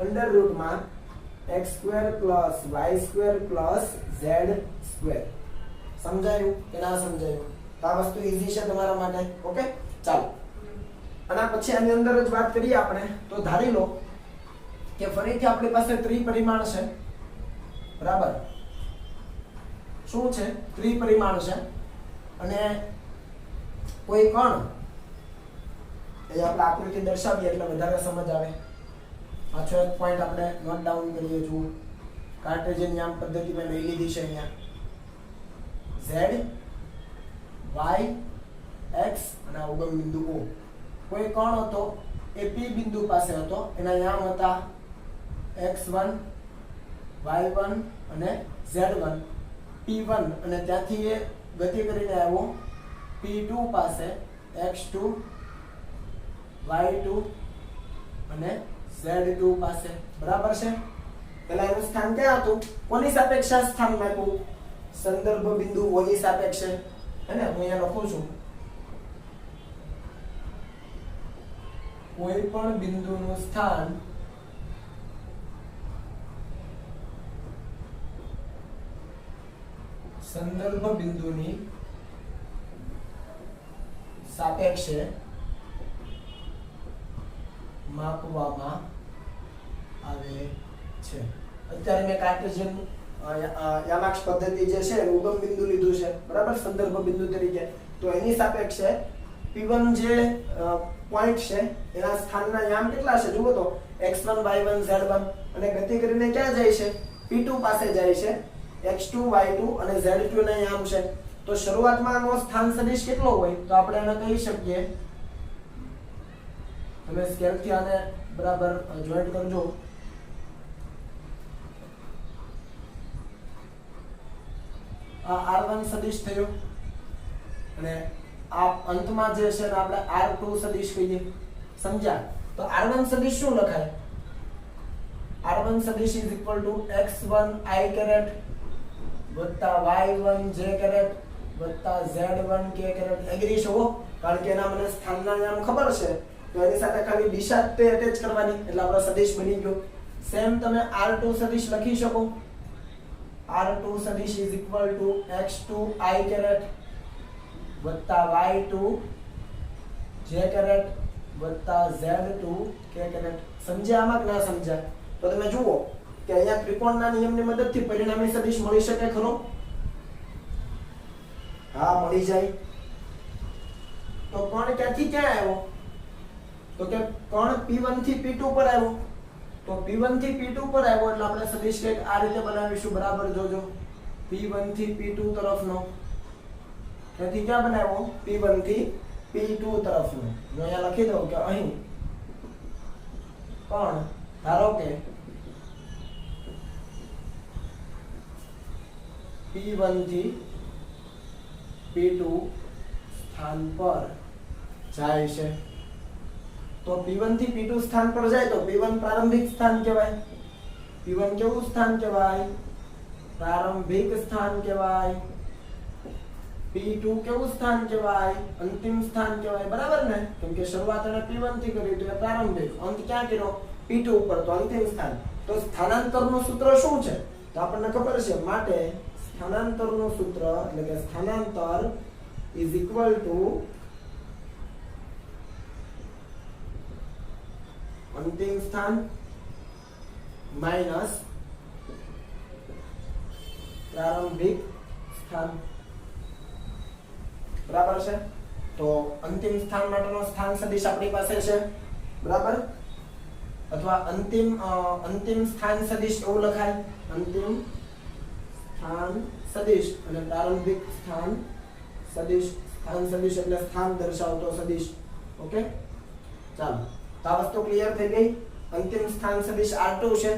અંડર રૂટમાં x square plus y square plus z square. સમજાયું કે ના સમજાયું? તો આ વસ્તુ ઈઝી છે તમારા માટે. ઓકે, ચાલો. અને પછી આની અંદર જ વાત કરીએ આપણે. તો ધારી લો કે ફરીથી આપણી પાસે ત્રિપરિમાણ છે, બરાબર? શું છે? ત્રિપરિમાણ છે, અને કોઈ કણ, એ આપણે આકૃતિ દર્શાવીએ એટલે વધારે સમજ આવે. પાછો એક પોઈન્ટ આપણે નોટ ડાઉન કરીએ. છું કાર્ટેશિયન યામ પદ્ધતિ મેં લઈ લીધી છે અહીંયા. z y x અને ઉગમ બિંદુ O. કોઈ કણ હતો એ P બિંદુ પાસે હતો, એના યામ હતા x1 y1 અને z1. p1 અને ત્યાંથી એ ગતિ કરીને આવ્યો p2 પાસે x2 y2 અને z2 પાસે. બરાબર છે? પેલા એનું સ્થાન ક્યાં હતું? કોની સાપેક્ષે સ્થાન આપ્યું? સંદર્ભ બિંદુ O ની સાપેક્ષે. અને હું અહીંયા લખું છું કોઈ પણ બિંદુનું સ્થાન સંદર્ભ બિંદુની સાપેક્ષે માપવામાં આવે છે. અત્યારે મેં કાર્ટેશિયન યામાક્ષ પદ્ધતિ જે છે ઉગમ બિંદુ લીધું છે, બરાબર, સંદર્ભ બિંદુ તરીકે. તો એની સાપેક્ષે P1 જે પોઈન્ટ છે એના સ્થાનના યામ કેટલા છે જુઓ તો x1 y1 z1, અને ગતિ કરીને ક્યાં જાય છે? P2 પાસે જાય છે. x2 y2 અને z2 ના યામ છે. તો શરૂઆતમાં આનો સ્થાન સદિશ કેટલો હોય? તો આપણે એને કહી શકીએ, તમે સ્કેલ થી આને બરાબર જોઈન્ટ કરજો. આ r1 સદિશ થયો, અને આ અંતમાં જે છે આપણે r2 સદિશ કહીએ. સમજ્યા? તો r1 સદિશ શું લખાય? r1 સદિશ x1 i caret વત્તા y1 j caret વત્તા z1 k caret. એગ્રી છો? કારણ કે એના મને સ્થાનના નામ ખબર છે, તો એની સાથે ખાલી દિશા તે અટેચ કરવાની, એટલે આપણો સદિશ બની ગયો. સેમ તમે r2 સદિશ લખી શકો. r2 સદિશ x2 i caret વત્તા y2 j caret વત્તા z2 k caret. સમજ્યા આમાં કે ના સમજ્યા? તો તમે જુઓ કે અહીંયા ત્રિકોણના નિયમની મદદથી પરિણામી સદિશ મળી શકે ખરો? હા, મળી જાય. તો કોણ ક્યાંથી ક્યાં આવ્યો? તો કે કોણ P1 થી P2 પર આવ્યો. તો P1 થી P2 પર આવ્યો એટલે આપણે સદિશ કંઈક આ રીતે બનાવીશું. બરાબર જોજો, P1 થી P2 તરફનો. તેથી ક્યાં બનાવ્યો? P1 થી P2 તરફનો. હું અહીંયા લખી દઉં કે અહીં પણ ધારો કે P1 થી P2 સ્થાન પર જાય છે. તો P1 થી P2 સ્થાન પર જાય તો P1 પ્રારંભિક સ્થાન કહેવાય. P1 કેવું સ્થાન કહેવાય? પ્રારંભિક સ્થાન કહેવાય. P2 કેવું સ્થાન કહેવાય? અંતિમ સ્થાન કહેવાય. બરાબર ને? કેમ કે શરૂઆત એને P1 થી કરી તો એ પ્રારંભિક, અંત ક્યાં કર્યો? P2 ઉપર, તો અંતિમ સ્થાન. તો સ્થાનાંતરનું સૂત્ર શું છે? તો આપણને ખબર છે. માટે સ્થાનાંતરનું સૂત્ર એટલે કે સ્થાનાંતર is equal to અંતિમ સ્થાન માઈનસ પ્રારંભિક સ્થાન. બરાબર છે? તો અંતિમ સ્થાન માટેનો સ્થાન સદિશ આપણી પાસે છે, બરાબર? અથવા અંતિમ સ્થાન સદિશ એવું લખાય, અંતિમ સ્થાન સદિશ અને પ્રારંભિક સ્થાન સદિશ. સ્થાન સદિશ એટલે સ્થાન દર્શાવતો સદિશ. ઓકે, ચાલો તો આ વસ્તુ ક્લિયર થઈ ગઈ. અંતિમ સ્થાન સદિશ R2 છે,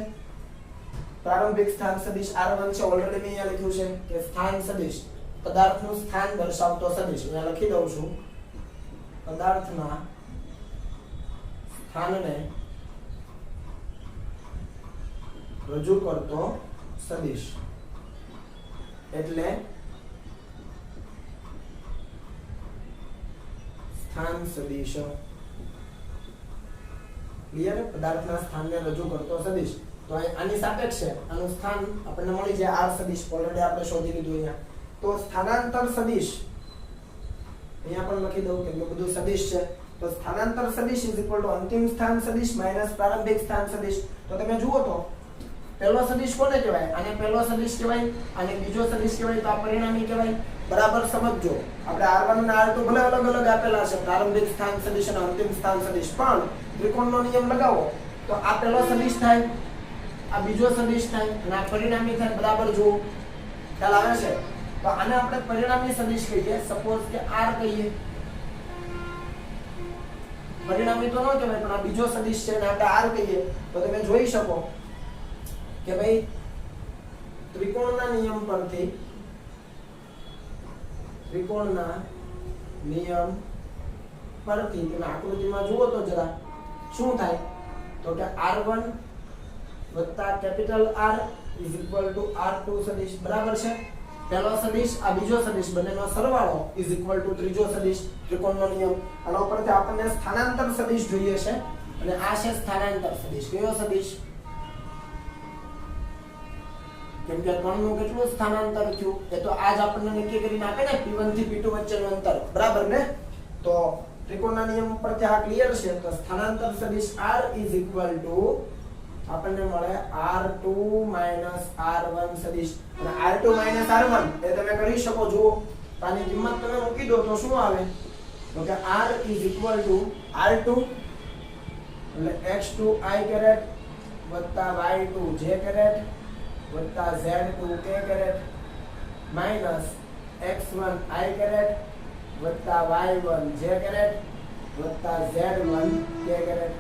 પ્રારંભિક સ્થાન સદિશ R1 છે. ઓલરેડી મેં અહીંયા લખ્યું છે કે સ્થાન સદિશ પદાર્થનું સ્થાન દર્શાવતો સદિશ. અહીંયા લખી દઉં છું, પદાર્થના સ્થાનને રજૂ કરતો સદિશ એટલે સ્થાન સદિશ. ક્લિયર? પદાર્થના સ્થાનને રજૂ કરતો સદિશ. તો આની સાપેક્ષ છે આનું સ્થાન આપણને મળી જાય R સદિશ. ઓલરેડી આપણે શોધી લીધું અહીંયા. તો સ્થાનાંતર સદિશ અહીંયા પણ લખી દઉં કે બધું સદિશ છે. તો સ્થાનાંતર સદિશ ઇઝ ઇક્વલ ટુ અંતિમ સ્થાન સદિશ માઈનસ પ્રારંભિક સ્થાન સદિશ. તો તમે જુઓ તો પહેલો સદિશ કોને કહેવાય? આને પહેલો સદિશ કહેવાય, આને બીજો સદિશ કહેવાય, તો આ પરિણામી કહેવાય. બરાબર સમજજો. આપણે R1 અને R2 ભલે અલગ અલગ આપેલા છે, પ્રારંભિક સ્થાન સદિશ અને અંતિમ સ્થાન સદિશ, પણ ત્રિકોણનો નિયમ લગાવો તો આ પહેલો સદિશ થાય, આ બીજો સદિશ થાય અને આ પરિણામી થાય. બરાબર જુઓ, ખ્યાલ આવે છે? તો આને આપણે પરિણામી સદિશ કહીએ. સપોઝ કે R કહીએ, પરિણામી તો ન કહેવાય પણ આ બીજો સદિશ છે અને આપણે R કહીએ. તો તમે જોઈ શકો કે ભાઈ ત્રિકોણના નિયમ પરથી તમે આકૃતિમાં જુઓ તો જરા શું થાય તો કે R1 વત્તા capital R is equal two R2 સદિશ. બરાબર છે? પહેલો સદિશ આ બીજો સદિશ બંનેનો સરવાળો ઇઝ ઇક્વલ ટુ ત્રીજો સદિશ. ત્રિકોણનો નિયમ. આના ઉપરથી આપણને સ્થાનાંતર સદિશ જોઈએ છે અને આ છે સ્થાનાંતર સદિશ. કયો સદિશ? કેમ કે ત્રણનું કેટલું સ્થાનાંતર થયું એ તો આજ આપણને નક્કી કરીને આપે ને, P1 થી P2 વચ્ચેનું અંતર. બરાબર ને? તો ત્રિકોણના નિયમ પરથી આ ક્લિયર છે. તો સ્થાનાંતર સદિશ R ઇઝ ઇક્વલ ટુ આપણને મળે R2 R1 સદિશ. અને R2 R1 એ તમે કરી શકો. જુઓ આની કિંમત તમે મૂકી દો તો શું આવે? તો કે R is equal two R2 એટલે x2i કેરેટ વત્તા y2j કેરેટ વત્તા z2k caret minus x1i caret વત્તા y1j કેરેટ વત્તા z1k કેરેટ.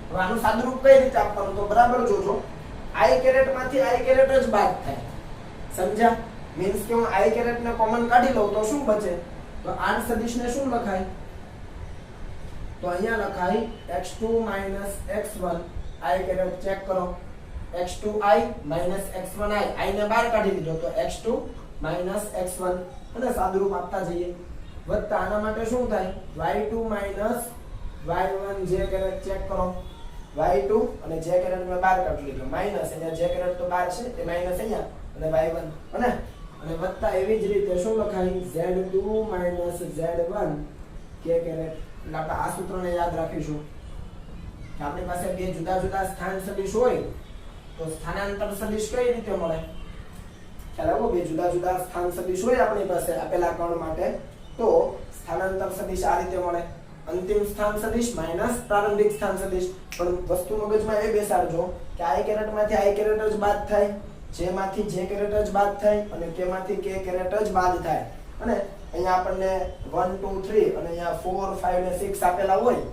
હવે આનું સાદુરૂપ કઈ રીતે આપવાનું? તો બરાબર જોજો, i કેરેટ માંથી i કેરેટ જ બાદ થાય. સમજ્યા? મીન્સ કે હું i કેરેટ ને કોમન કાઢી લઉં તો શું બચે? તો r સદિશ ને શું લખાય? તો અહીંયા લખાય x2 x1 i caret. Check કરો, x2i x1i, i ને બહાર કાઢી લીધો તો x2 x1 અને સાદુરૂપ આપતા જઈએ. વત્તા આના માટે શું થાય? y2 y1j caret. ચેક કરો, y2 અને j કેરેટ મેં બહાર કાઢી લીધો, માઈનસ અહીંયા j કેરેટ તો બહાર છે એ માઈનસ અહીંયા અને y1 અને વત્તા એવી જ રીતે શું લખાય? z2 z1 k caret. એટલે આપણે આ સૂત્રને યાદ રાખીશું કે આપણી પાસે બે જુદા જુદા સ્થાન સદિશ હોય તો સ્થાનાંતર સદિશ કઈ રીતે મળે? ખ્યાલ આવ્યો? બે જુદા જુદા સ્થાન સદિશ હોય આપણી પાસે આપેલા કણ માટે તો સ્થાનાંતર સદિશ આ રીતે મળે. અંતિમ સ્થાન સદિશ માઈનસ પ્રારંભિક સ્થાન સદિશ. પણ વસ્તુ મગજમાં એ બેસાડજો કે i કેરેટ માંથી i કેરેટ જ બાદ થાય, j માંથી j કેરેટ જ બાદ થાય અને k માંથી k કેરેટ જ બાદ થાય. અને અહીંયા આપણને 1 2 3 અને અહીંયા 4 5 ને 6 આપેલા હોય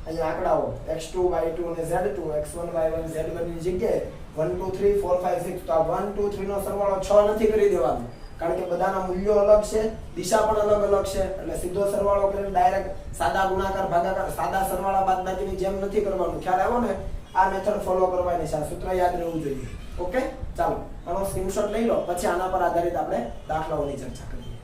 અહીંયા આંકડાઓ x2 y2 અને z2 x1 y1 z1 ની જગ્યાએ 1 2 3 4 5 6 તો આ 1 2 3 નો સરવાળો 6 નથી કરી દેવાનો કારણ કે બધાના મૂલ્યો અલગ છે, દિશા પણ અલગ અલગ છે. એટલે સીધો સરવાળો કરીને ડાયરેક્ટ સાદા ગુણાકાર ભાગાકાર સાદા સરવાળા બાદબાકીની જેમ નથી કરવાનું. ખ્યાલ આવ્યો ને? આ મેથડ ફોલો કરવાની છે. આ સૂત્ર યાદ રહેવું જોઈએ. ઓકે, ચાલો આનો સ્ક્રીનશોટ લઈ લો, પછી આના પર આધારિત આપણે દાખલાઓની ચર્ચા કરીએ.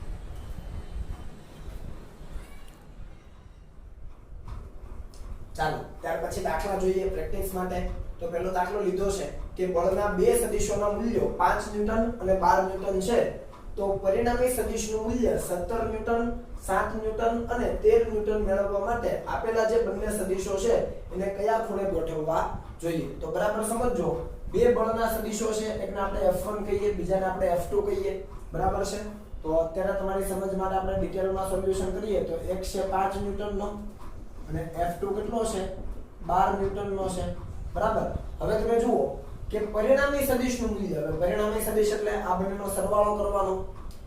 ચાલો ત્યાર પછી દાખલા જોઈએ પ્રેક્ટિસ માટે. તો પહેલો દાખલો લીધો છે કે બળના બે સદિશોના મૂલ્યો 5 ન્યૂટન અને 12 ન્યૂટન છે. તો પરિણામી સદિશનું મૂલ્ય 17 ન્યૂટન 7 ન્યૂટન અને 13 ન્યૂટન મેળવવા માટે આપેલા જે બંને સદિશો છે એને કયા ખૂણે ગોઠવવા જોઈએ? તો બરાબર સમજજો, બે બળના સદિશો છે, એકને આપણે F1 કહીએ, બીજાને આપણે F2 કહીએ. બરાબર છે? તો અત્યારે તમારી સમજ માટે આપણે ડિટેલમાં સોલ્યુશન કરીએ તો એક છે 5 ન્યૂટનનો અને F2 કેટલો છે? 12 ન્યૂટનનો છે. બરાબર? હવે તમે જુઓ કે પરિણામી સદિશનું મૂલ્ય, હવે પરિણામી સદિશ એટલે આ બંનેનો સરવાળો કરવાનો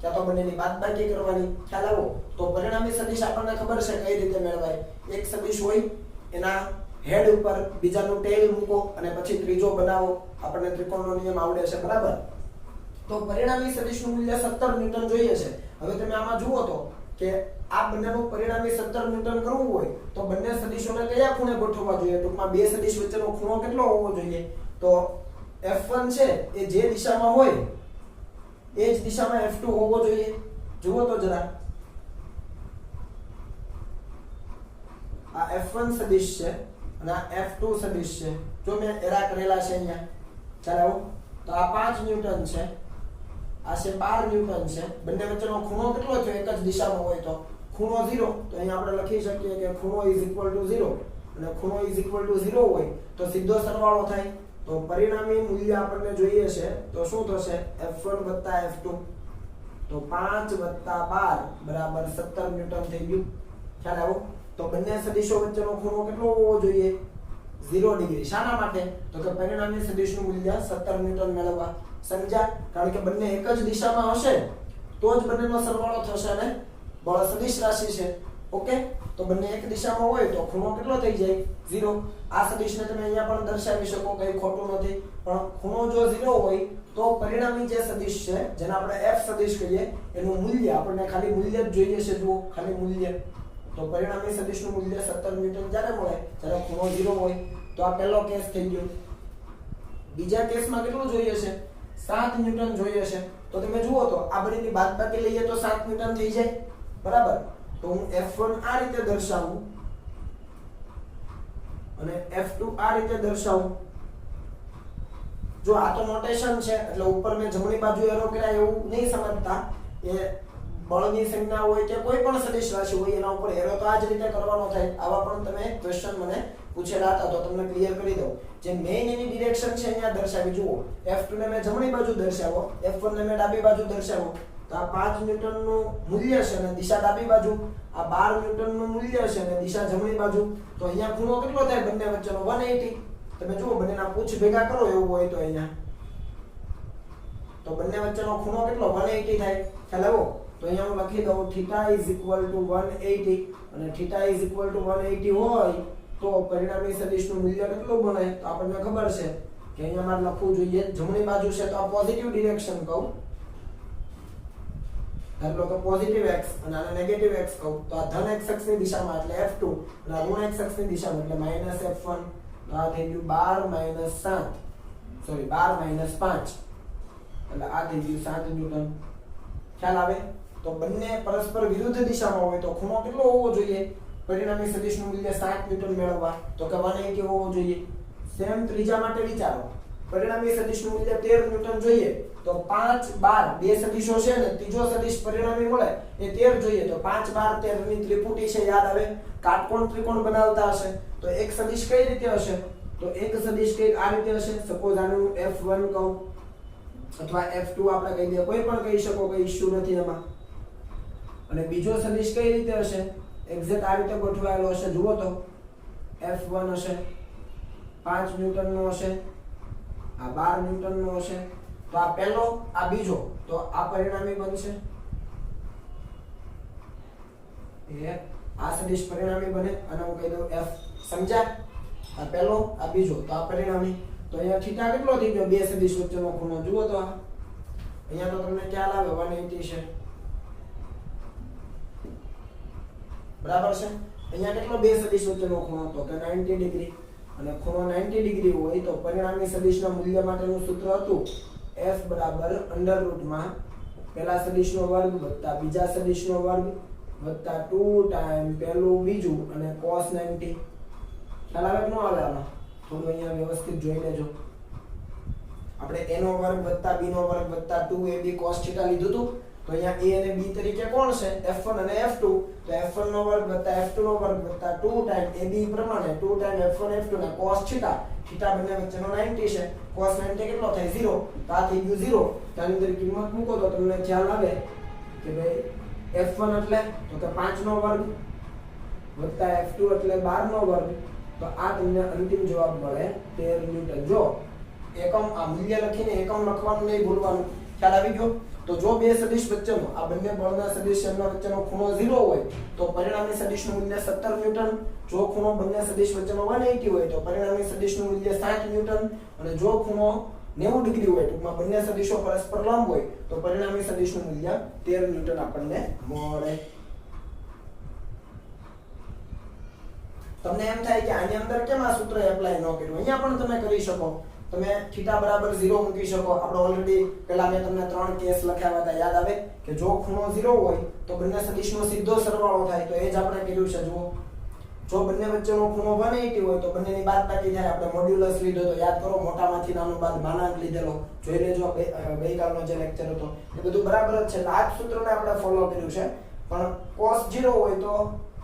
ક્યાં તો બંનેની બાદબાકી કરવાની, ખ્યાલ આવ્યો? તો પરિણામી સદિશ આપણને ખબર છે કઈ રીતે મેળવાય. એક સદિશ હોય એના હેડ ઉપર બીજાનું ટેલ મૂકો અને પછી ત્રીજો બનાવો. આપણને ત્રિકોણનો નિયમ આવડે છે, બરાબર? તો પરિણામી સદિશનું મૂલ્ય 17 ન્યૂટન જોઈએ છે. હવે તમે આમાં જુઓ તો કે આ બંનેનું પરિણામી 17 ન્યૂટન કરવું હોય તો બંને સદિશોને કયા ખૂણે ગોઠવવા જોઈએ? ટૂંકમાં બે સદિશ વચ્ચેનો ખૂણો કેટલો હોવો જોઈએ? તો F1 છે એ જે દિશામાં હોય એ જ દિશામાં F2 હોવો જોઈએ. જુઓ તો જરા, આ F1 સદિશ છે અને આ F2 સદિશ છે. જો મેં એરા કરેલા છે અહીંયા, ચાલો તો આ 5 ન્યૂટન છે, આ છે 12 ન્યૂટન છે. બંને વચ્ચેનો ખૂણો કેટલો થયો? એક જ દિશામાં હોય તો ખૂણો 0. તો અહીંયા આપણે લખી શકીએ કે ખૂણો = 0 અને ખૂણો = 0 હોય તો સીધો સરવાળો થાય. તો પરિણામી મૂલ્ય આપણને જોઈએ છે તો શું થશે? F1 + F2. તો 5 + 12 = 17 ન્યૂટન થઈ ગયું. ખ્યાલ આવ્યો? તો બંને સદિશો વચ્ચેનો ખૂણો કેટલો હોવો જોઈએ? 0 ડિગ્રી. શાના માટે? તો કે પરિણામી સદિશનું મૂલ્ય 17 ન્યૂટન મેળવવા. સમજ્યા? કારણ કે બંને એક જ દિશામાં હશે તો જ બંનેનો સરવાળો થશે અને બળ સદિશ રાશિ છે. ઓકે, તો બંને એક દિશામાં હોય તો ખૂણો કેટલો થઈ જાય? 0. આ સદિશને તમે અહીંયા પણ દર્શાવી શકો, કંઈ ખોટું નથી. પણ ખૂણો જો 0 હોય તો પરિણામી જે સદિશ છે જેને આપણે F સદિશ કહીએ એનું મૂલ્ય આપણને ખાલી મૂલ્ય જ જોઈએ છે. જુઓ, ખાલી મૂલ્ય. તો પરિણામી સદિશનું મૂલ્ય 17 ન્યૂટન જ્યારે મળે જ્યારે ખૂણો 0 હોય. તો આ પહેલો કેસ થઈ ગયો. બીજા કેસમાં કેટલું જોઈએ છે? 7 ન્યૂટન જોઈએ છે. તો તમે જુઓ તો આ બંનેની બાદબાકી લઈએ તો 7 ન્યૂટન થઈ જાય, બરાબર? તો હું F1 આ રીતે દર્શાવું અને F2 આ રીતે દર્શાવું. જો આ તો નોટેશન છે એટલે ઉપર મેં જમણી બાજુ એરો કર્યા એવું નહીં સમજતા. એ બળની સંજ્ઞા હોય કે કોઈ પણ સદિશ રાશિ હોય એના ઉપર એરો તો આ જ રીતે કરવાનો થાય. આવા પણ તમે ક્વેશ્ચન મને પૂછેલા હતા તો તમને ક્લિયર કરી દઉં. જે મેઈન એની ડિરેક્શન છે અહીંયા દર્શાવી. જુઓ, F2 ને મેં જમણી બાજુ દર્શાવો, F1 ને મેં ડાબી બાજુ દર્શાવો. તો આ 5 ન્યૂટનનું મૂલ્ય છે અને દિશા ડાબી બાજુ, આ 12 ન્યૂટનનું મૂલ્ય છે અને દિશા જમણી બાજુ. તો અહીંયા ખૂણો કેટલો થાય બંને વચ્ચેનો? 180. તમે જુઓ, બંનેના પૂછ ભેગા કરો એવું હોય તો અહીંયા તો બંને વચ્ચેનો ખૂણો કેટલો? 180 થાય. ખ્યાલ આવ્યો? તો અહીંયા હું લખી દઉં θ = 180 અને θ = 180 હોય તો પરિણામી સદિશનું મૂલ્ય કેટલું બને? તો આપણને ખબર છે કે અહીંયા મારે લખવું જોઈએ જમણી બાજુ છે તો આ પોઝિટિવ ડિરેક્શન કહું, ધારો કે પોઝિટિવ x અને આને નેગેટિવ x કહું તો આ ધન x અક્ષની દિશામાં એટલે F2 અને આ ઋણ x અક્ષની દિશામાં એટલે -F1. તો આ થઈ ગયું 12 - 7 સોરી 12 - 5 એટલે આ થઈ ગયું 7 ન્યૂટન. ખ્યાલ આવે? તો બંને પરસ્પર વિરુદ્ધ દિશામાં હોય તો ખૂણો કેટલો હોવો જોઈએ? પરિણામી સદિશનું મૂલ્ય 7 ન્યૂટન મેળવવા તો કે 180 હોવો જોઈએ. સેમ ત્રીજા માટે વિચારો. પરિણામી સદિશનું મૂલ્ય 13 ન્યૂટન જોઈએ તો 5 12 બે સદિશો છે ને ત્રીજો સદિશ પરિણામી મળે એ 13 જોઈએ. તો 5 12 13 ની ત્રિપુટી છે, યાદ આવે? કાટકોણ ત્રિકોણ બનાવતા હશે તો એક સદિશ કઈ રીતે હશે? તો એક સદિશ કઈ આ રીતે હશે. સપોઝ આનું F1 કહું અથવા F2 આપણે કહી દઈએ, કોઈ પણ કહી શકો, કોઈ ઇશ્યુ નથી એમાં. અને બીજો સદિશ કઈ રીતે હશે? એક્ઝેક્ટ આ રીતે ગોઠવાયેલો હશે. જુઓ તો F1 હશે, 5 ન્યૂટનનો હશે, આ 12 ન્યૂટનનો હશે. તો આ પહેલો, આ બીજો, તો આ પરિણામી બનશે. એ આ સદિશ પરિણામી બને અને હું કહી દઉં F. સમજ્યા? આ પહેલો, આ બીજો, તો આ પરિણામી. તો અહીંયા થીટા કેટલો થઈ ગયો? બે સદિશ વચ્ચેનો ખૂણો. જુઓ તો અહીંયા તો તમને ખ્યાલ આવે 180 છે, બરાબર છે? અહીંયા કેટલો બે સદિશ વચ્ચેનો ખૂણો? તો કે 90 ડિગ્રી. અને ખૂણો 90 ડિગ્રી હોય તો પરિણામી સદિશના મૂલ્ય માટેનું સૂત્ર હતું F = √ પહેલા સદિશનો વર્ગ વત્તા બીજા સદિશનો વર્ગ વત્તા 2 ટાઈમ પહેલું બીજું અને cos 90. ખ્યાલ આવે કે ન આવે? આમાં થોડું અહીંયા વ્યવસ્થિત જોઈ લેજો. આપણે a નો વર્ગ વત્તા b નો વર્ગ વત્તા 2ab cos θ લીધું હતું. તો અહીંયા a અને b તરીકે કોણ છે? F1 અને F2. તો F1 નો વર્ગ વત્તા F2 નો વર્ગ વત્તા 2 ટાઈમ ab પ્રમાણે 2 ટાઈમ F1 F2 ને cos θ. θ બંને વચ્ચેનો 90 છે. cos 90 કેટલો થાય? 0. તો આ થઈ ગયું 0. તેની અંદર કિંમત મૂકો તો તમને ખ્યાલ આવે કે ભાઈ F1 એટલે તો કે 5 નો વર્ગ વત્તા F2 એટલે 12 નો વર્ગ. તો આ તમને અંતિમ જવાબ મળે 13 ન્યૂટન. જો એકમ આ મૂલ્ય લખીને એકમ લખવાનું નહીં ભૂલવાનું. ખ્યાલ આવી ગયો? તો જો બે સદિશ વચ્ચેનો આ બંને બળના સદિશ એમના વચ્ચેનો ખૂણો 0 હોય તો પરિણામી સદિશનું મૂલ્ય 17 ન્યૂટન. જો ખૂણો બંને સદિશ વચ્ચેનો 180 હોય તો પરિણામી સદિશનું મૂલ્ય 60 ન્યૂટન. અને જો ખૂણો 90 ડિગ્રી હોય, ટૂંકમાં બંને સદિશો પરસ્પર લંબ હોય તો પરિણામી સદિશનું મૂલ્ય 13 ન્યૂટન આપણને મળે. તમને એમ થાય કે આની અંદર કેમ આ સૂત્ર એપ્લાય ન કર્યું? અહીંયા પણ તમે કરી શકો. તમે થીટા બરાબર 0 મૂકી શકો. આપણે ઓલરેડી પહેલા મેં તમને 3 કેસ લખાવ્યા હતા, યાદ આવે? કે જો ખૂણો 0 હોય તો બંને સદિશનો સીધો સરવાળો થાય, તો એ જ આપણે કર્યું છે. જુઓ, જો બંને વચ્ચેનો ખૂણો 180 હોય તો બંનેની બાદબાકી થાય. આપણે મોડ્યુલસ લીધો તો યાદ કરો, મોટામાંથી નાનો બાદ માનાંક લીધેલો. જોઈ લેજો ગઈકાલનો જે લેક્ચર હતો એ બધું બરાબર જ છે. આ જ સૂત્રને આપણે ફોલો કર્યું છે. પણ cos 0 હોય તો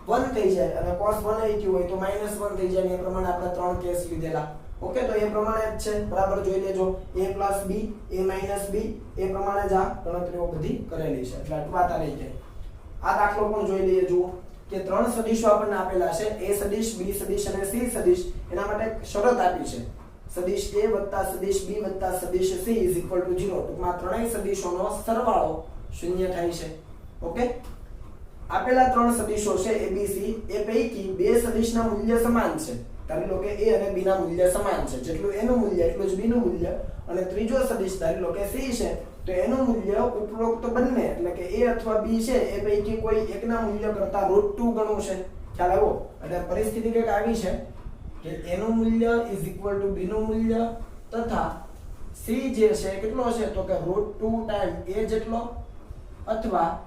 1 થઈ જાય અને cos 180 હોય તો -1 થઈ જાય. એ પ્રમાણે આપણે 3 કેસ લીધેલા. ઓકે, તો એ પ્રમાણે જ છે. બરાબર જોઈ લેજો. a + b, a - b એ પ્રમાણે જ આ ગણતરીઓ બધી કરેલી છે. એટલે અટવાતા નહીં જાય. આ દાખલો પણ જોઈ લઈએ. જુઓ કે 3 સદિશો આપણને આપેલા છે, a સદિશ, b સદિશ અને c સદિશ. એના માટે શરત આપી છે, સદિશ a + સદિશ b + સદિશ c = 0. ટૂંકમાં ત્રણેય સદિશોનો સરવાળો 0 થાય છે. ઓકે, આપેલા 3 સદિશો છે a b c, એ પૈકી બે સદિશના મૂલ્ય સમાન છે. ધારી લો કે a અને b ના મૂલ્ય સમાન છે. જેટલું a નું મૂલ્ય એટલું જ b નું મૂલ્ય. અને ત્રીજો સદિશ ધારી લો કે c છે, તો એનું મૂલ્ય ઉપરોક્ત બંને એટલે કે a અથવા b છે એ પૈકી કોઈ એકના મૂલ્ય કરતા √2 ગણું છે. ખ્યાલ આવ્યો? એટલે પરિસ્થિતિ કંઈક આવી છે કે a નું મૂલ્ય = b નું મૂલ્ય તથા c જે છે કેટલો છે તો કે √2 ટાઈમ a જેટલો અથવા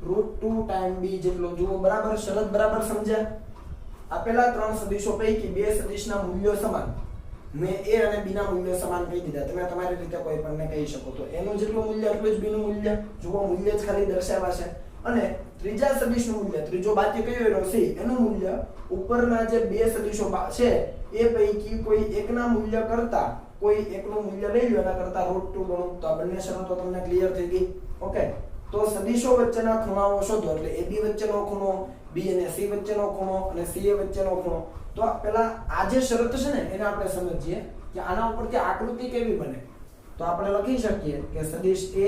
√2 ટાઈમ b જેટલો. જુઓ, બરાબર શરત બરાબર સમજ્યા? આપેલા 3 સદિશો પૈકી બે સદિશના મૂલ્યો સમાન. મેં a અને b ના મૂલ્યો સમાન કહી દીધા. તમે તમારી રીતે કોઈ પણને કહી શકો. તો a નું જેટલું મૂલ્ય એટલું જ b નું મૂલ્ય. જુઓ, મૂલ્ય જ ખાલી દર્શાવ્યા છે. અને ત્રીજા સદિશનું મૂલ્ય, ત્રીજો બાકી કયો એનો c, એનું મૂલ્ય ઉપરના જે બે સદિશો છે એ પૈકી કોઈ એકના મૂલ્ય કરતા કોઈ એકનું મૂલ્ય લઈ લો, એના કરતા √2 ગણું. તો આ બંને શરતો તમને ક્લિયર થઈ ગઈ. ઓકે, તો સદિશો વચ્ચેના ખૂણાઓ શોધો. એટલે ab વચ્ચેનો ખૂણો, b અને c વચ્ચેનો ખૂણો અને ca વચ્ચેનો ખૂણો. તો પહેલા આ જે શરત છે ને એને આપણે સમજીએ કે આના ઉપરથી આકૃતિ કેવી બને. તો આપણે લખી શકીએ કે સદિશ a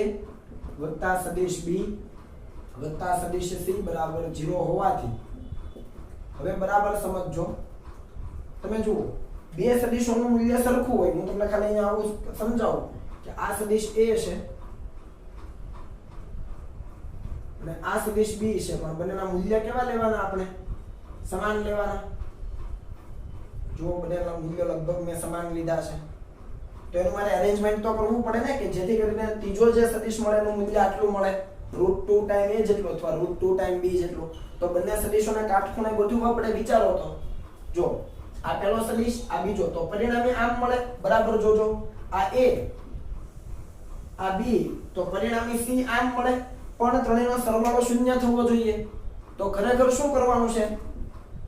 + સદિશ b + સદિશ c બરાબર 0 હોવાથી, હવે બરાબર સમજજો. તમે જુઓ, બે સદિશોનું મૂલ્ય સરખું હોય. હું તમને ખાલી અહીંયા આવું સમજાવું કે આ સદિશ a છે અને આ સદિશ b છે, પણ બંનેના મૂલ્ય કેવા લેવાના? આપણે સમાન લેવાના. જો બંનેના મૂલ્ય લગભગ મેં સમાન લીધા છે, તો એનું મારે અરેન્જમેન્ટ તો કરવું પડે ને, કે જેથી કરીને ત્રીજો જે સદિશ મળે એનું મૂલ્ય આટલું મળે, √2 ટાઈમ a જેટલું અથવા √2 ટાઈમ b જેટલું. તો બંને સદિશોને કાટખૂણે ગોઠવવા આપણે વિચારો તો જો આ પહેલો સદિશ, આ બીજો, તો પરિણામે આમ મળે. બરાબર જોજો, આ a આ b, તો પરિણામી c આમ મળે. પણ ત્રણેયનો સરવાળો 0 થવો જોઈએ. તો ખરેખર શું કરવાનું છે?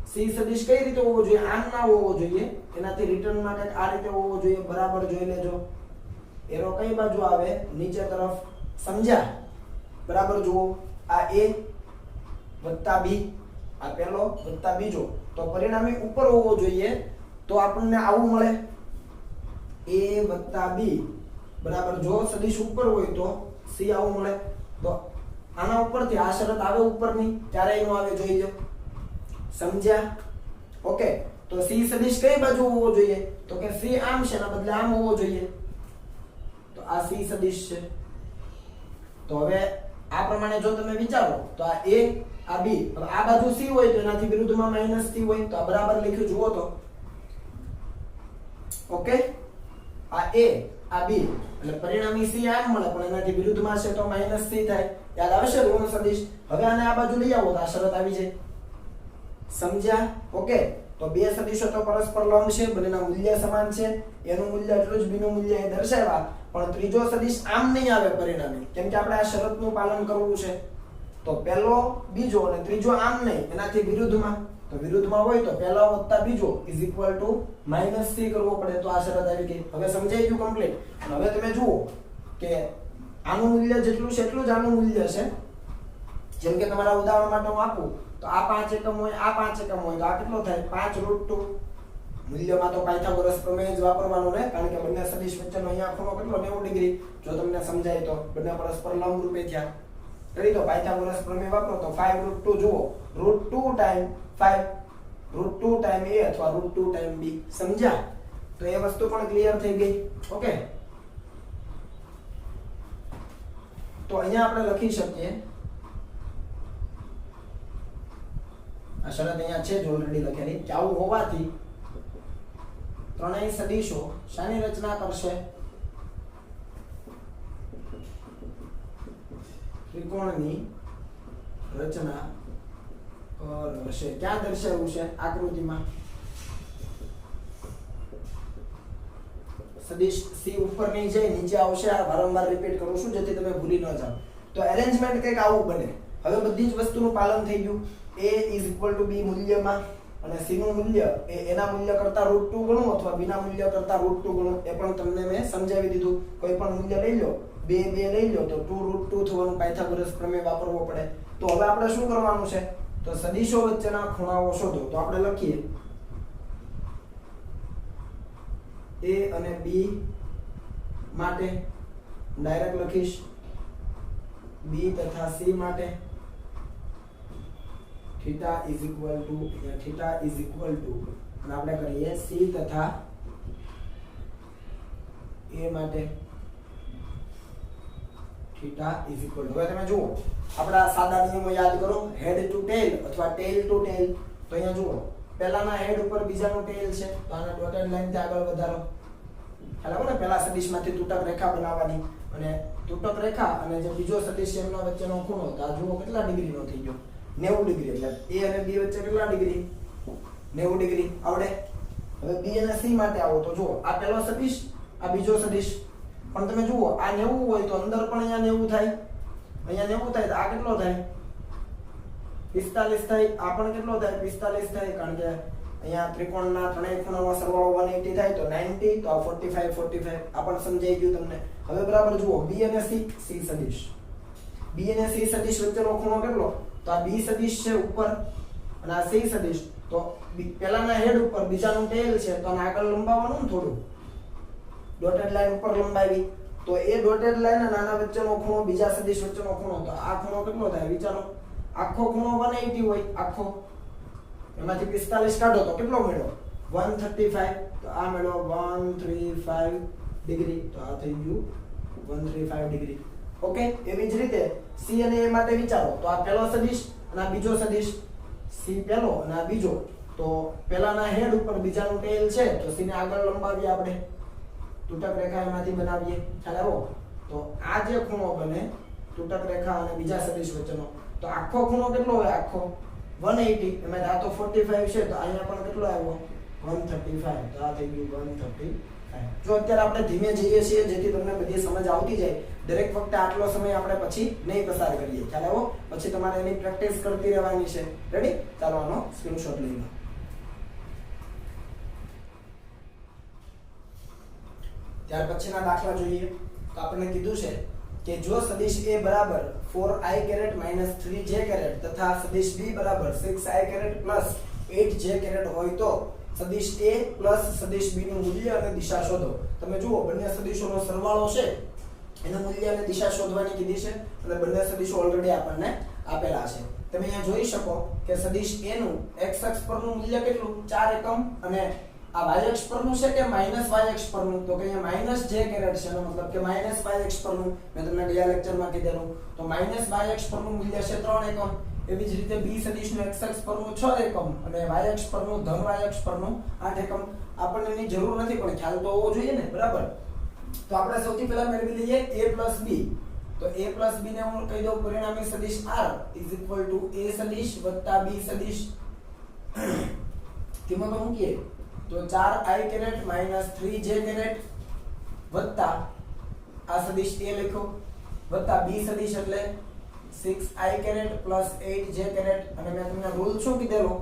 c સદિશ કઈ રીતે હોવો જોઈએ? આમ ના હોવો જોઈએ, એનાથી રિટર્નમાં કંઈક આ રીતે હોવો જોઈએ. બરાબર જોઈ લેજો. એરો કઈ બાજુ આવે? નીચે તરફ. સમજ્યા? બરાબર જુઓ, આ a + b, આ પહેલો + બીજો, તો પરિણામી ઉપર હોવો જોઈએ. તો આપણને આવું મળે, a + b બરાબર. જો સદિશ ઉપર હોય તો c આવું મળે. તો આના ઉપરથી આ શરત આવે ઉપરની, ત્યારે એનો આવે, જોઈ લો. સમજ્યા? ઓકે, તો c સદિશ કઈ બાજુ હોવો જોઈએ? તો કે c આમ છે, એના બદલે આમ હોવો જોઈએ. તો આ c સદિશ છે. તો હવે આ પ્રમાણે જો તમે વિચારો તો આ a આ b, હવે આ બાજુ c હોય તો એનાથી વિરુદ્ધમાં -c હોય. તો આ બરાબર લખ્યું, જુઓ તો. ઓકે, આ a આ b એટલે પરિણામી c આમ મળે, પણ એનાથી વિરુદ્ધમાં છે તો -c થાય. યાદ આવશે ઋણ સદિશ. હવે આને આ બાજુ લઈ આવો તો આ શરત આવી જાય. સમજ્યા? ઓકે, તો બે સદિશો તો પરસ્પર લંબ છે, બંનેના મૂલ્ય સમાન છે. એનું મૂલ્ય એટલું જ b નું મૂલ્ય એ દર્શાવ્યા. પણ ત્રીજો સદિશ આમ નહીં આવે પરિણામી, કેમ કે આપણે આ શરતનું પાલન કરવું છે. તો પહેલો, બીજો અને ત્રીજો આમ નહીં, એનાથી વિરુદ્ધમાં. તો વિરુદ્ધમાં હોય તો પહેલો + બીજો = -c કરવો પડે. તો આ શરત આવી ગઈ. હવે સમજાઈ ગયું કમ્પ્લીટ. અને હવે તમે જુઓ કે આનું મૂલ્ય જેટલું છે એટલું જ આનું મૂલ્ય છે. જેમ કે તમારા ઉદાહરણ માટે હું આપું તો આ 5 એકમ હોય, આ 5 એકમ હોય, તો આ કેટલો થાય? 5 √2. મૂલ્યમાં તો પાયથાગોરસ પ્રમેય જ વાપરવાનો ને, કારણ કે બંને સદિશ વચ્ચેનો અહીંયા ખૂણો કેટલો 90 ડિગ્રી, જો તમને સમજાય તો બંને પરસ્પર લંબ રૂપે થયા. કરી દો પાયથાગોરસ પ્રમેય વાપરો તો 5√2 જુઓ, √2 ટાઈમ 5, √2 ટાઈમ a અથવા √2 ટાઈમ b. સમજ્યા? તો એ વસ્તુ પણ ક્લિયર થઈ ગઈ. ઓકે, તો અહીંયા આપણે લખી શકીએ, આ શરત અહીંયા છે જ ઓલરેડી લખેલી, કે આવું હોવાથી ત્રણેય સદિશો શાની રચના કરશે? ત્રિકોણની રચના કરશે. ક્યાં દર્શાવ્યું છે? આકૃતિમાં. સદિશ c ઉપર નહીં જાય, નીચે આવશે. આ વારંવાર રિપીટ કરું છું જેથી તમે ભૂલી ન જાઓ. તો અરેન્જમેન્ટ કંઈક આવું બને. હવે બધી જ વસ્તુનું પાલન થઈ ગયું. a = b મૂલ્યમાં, અને c નું મૂલ્ય એ એના મૂલ્ય કરતા √2 ગણો અથવા b ના મૂલ્ય કરતા √2 ગણો, એ પણ તમને મેં સમજાવી દીધું. કોઈ પણ મૂલ્ય લઈ લો, 2 લઈ લો તો 2√2 થવાનું પાયથાગોરસ પ્રમેય વાપરવો પડે. તો હવે આપણે શું કરવાનું છે? તો સદિશો વચ્ચેના ખૂણાઓ શોધો. તો આપણે લખીએ a અને b માટે ડાયરેક્ટ લખીશ, b તથા c માટે θ = અને આપણે કરીએ c તથા a માટે θ = હવે તમે જુઓ, આપણા સાદા નિયમો યાદ કરો, હેડ ટુ ટેલ અથવા ટેલ ટુ ટેલ. તો અહીંયા જુઓ, પહેલાના હેડ ઉપર બીજાનું ટેલ છે, તો આને ડોટેડ લાઈન થી આગળ વધારો. ખ્યાલ આવે ને? પહેલા સદિશમાંથી તૂટક રેખા બનાવવાની, અને તૂટક રેખા અને જે બીજો સદિશ એમના વચ્ચેનો ખૂણો, તો આ જુઓ કેટલા ડિગ્રીનો થઈ ગયો? 90 ડિગ્રી. એટલે a અને b વચ્ચે કેટલા ડિગ્રી? 90 ડિગ્રી. આવડે? હવે b અને c માટે આવો તો જુઓ, આ પહેલો સદિશ, આ બીજો સદિશ. પણ તમે જુઓ, આ 90 હોય તો અંદર પણ અહીંયા 90 થાય, અહીંયા 90 થાય, તો આ કેટલો થાય? 45 થાય. આ પણ કેટલો થાય? 45 થાય. કારણ કે અહીંયા ત્રિકોણના ત્રણેય ખૂણાનો સરવાળો 180 થાય, તો 90, તો આ 45 45. આ પણ સમજાઈ ગયું તમને. હવે બરાબર જુઓ, b અને c સદિશ, b અને c સદિશ વચ્ચેનો ખૂણો કેટલો? તો આ b સદિશ છે ઉપર, અને આ c સદિશ. તો પહેલાના હેડ ઉપર બીજાનું ટેલ છે, તો આને આગળ લંબાવવાનું ને થોડું, ડોટેડ લાઈન ઉપર લંબાવી. તો એ ડોટેડ લાઈન અને આના વચ્ચેનો ખૂણો, બીજા સદિશ વચ્ચેનો ખૂણો, તો આ ખૂણો કેટલો થાય? વિચારો. આખો ખૂણો 180 હોય, આખો. એમાંથી 45 કાઢો તો કેટલો મળ્યો? 135. તો આ મળ્યો 135 ડિગ્રી. તો આ થઈ ગયું 135 ડિગ્રી. ઓકે, એવી જ રીતે c અને a માટે વિચારો. તો આ પહેલો સદિશ અને આ બીજો સદિશ, c પહેલો અને આ બીજો. તો પહેલાના હેડ ઉપર બીજાનું ટેલ છે, તો c ને આગળ લંબાવીએ આપણે, તૂટક રેખા એમાંથી બનાવીએ. ખ્યાલ આવ્યો? તો આ જે ખૂણો બને તૂટક રેખા અને બીજા સદિશ વચ્ચેનો, તો આખો ખૂણો કેટલો હોય? આખો 180. એમાં આ તો 45 છે, તો અહીંયા પણ કેટલો આવ્યો? 135. તો આ થઈ ગયું 135. જો અત્યારે આપણે ધીમે જઈએ છીએ જેથી તમને બધી સમજ આવતી જાય. દરેક વખતે આટલો સમય આપણે પછી નહીં પસાર કરીએ. ખ્યાલ આવ્યો? પછી તમારે એની પ્રેક્ટિસ કરતી રહેવાની છે. રેડી? ચાલો આનો સ્ક્રીનશોટ લઈ લો. ત્યાર પછીના દાખલા જોઈએ. તો આપણે કીધું છે કે જો સદિશ a બરાબર 4i - 3j તથા સદિશ b બરાબર 6i + 8j હોય તો સદિશ a પ્લસ સદિશ b નું મૂલ્ય અને દિશા શોધો. તમે જુઓ, બંને સદિશોનો સરવાળો છે, એનું મૂલ્ય અને દિશા શોધવાની કીધી છે, અને બંને સદિશો ઓલરેડી આપણને આપેલા છે. તમે અહીંયા જોઈ શકો કે સદિશ a નું x અક્ષ પરનું મૂલ્ય કેટલું? 4 એકમ, અને આ y અક્ષ પરનું છે કે -y અક્ષ પરનું? તો કે અહીંયા -j છે, એનો મતલબ કે -y અક્ષ પરનું. મેં તમને ગયા લેક્ચરમાં કીધેલું. તો -y અક્ષ પરનું મૂલ્ય છે 3 એકમ. એવી જ રીતે b સદિશનું x અક્ષ પરનું 6 એકમ અને y અક્ષ પરનું ધન y અક્ષ પરનું 8 એકમ. આપણને એની જરૂર નથી, પણ ખ્યાલ તો હોવો જોઈએ ને, બરાબર? તો આપણે સૌથી પહેલા મેળવી લઈએ a + b. તો a + b ને હું કહી દઉં પરિણામી સદિશ r = a સદિશ + b સદિશ. કિંમતો મૂકીએ તો 4i - 3j વત્તા આ સદિશ a લખો, વત્તા b સદિશ એટલે 6i + 8j. અને મેં તમને રૂલ શું કીધેલો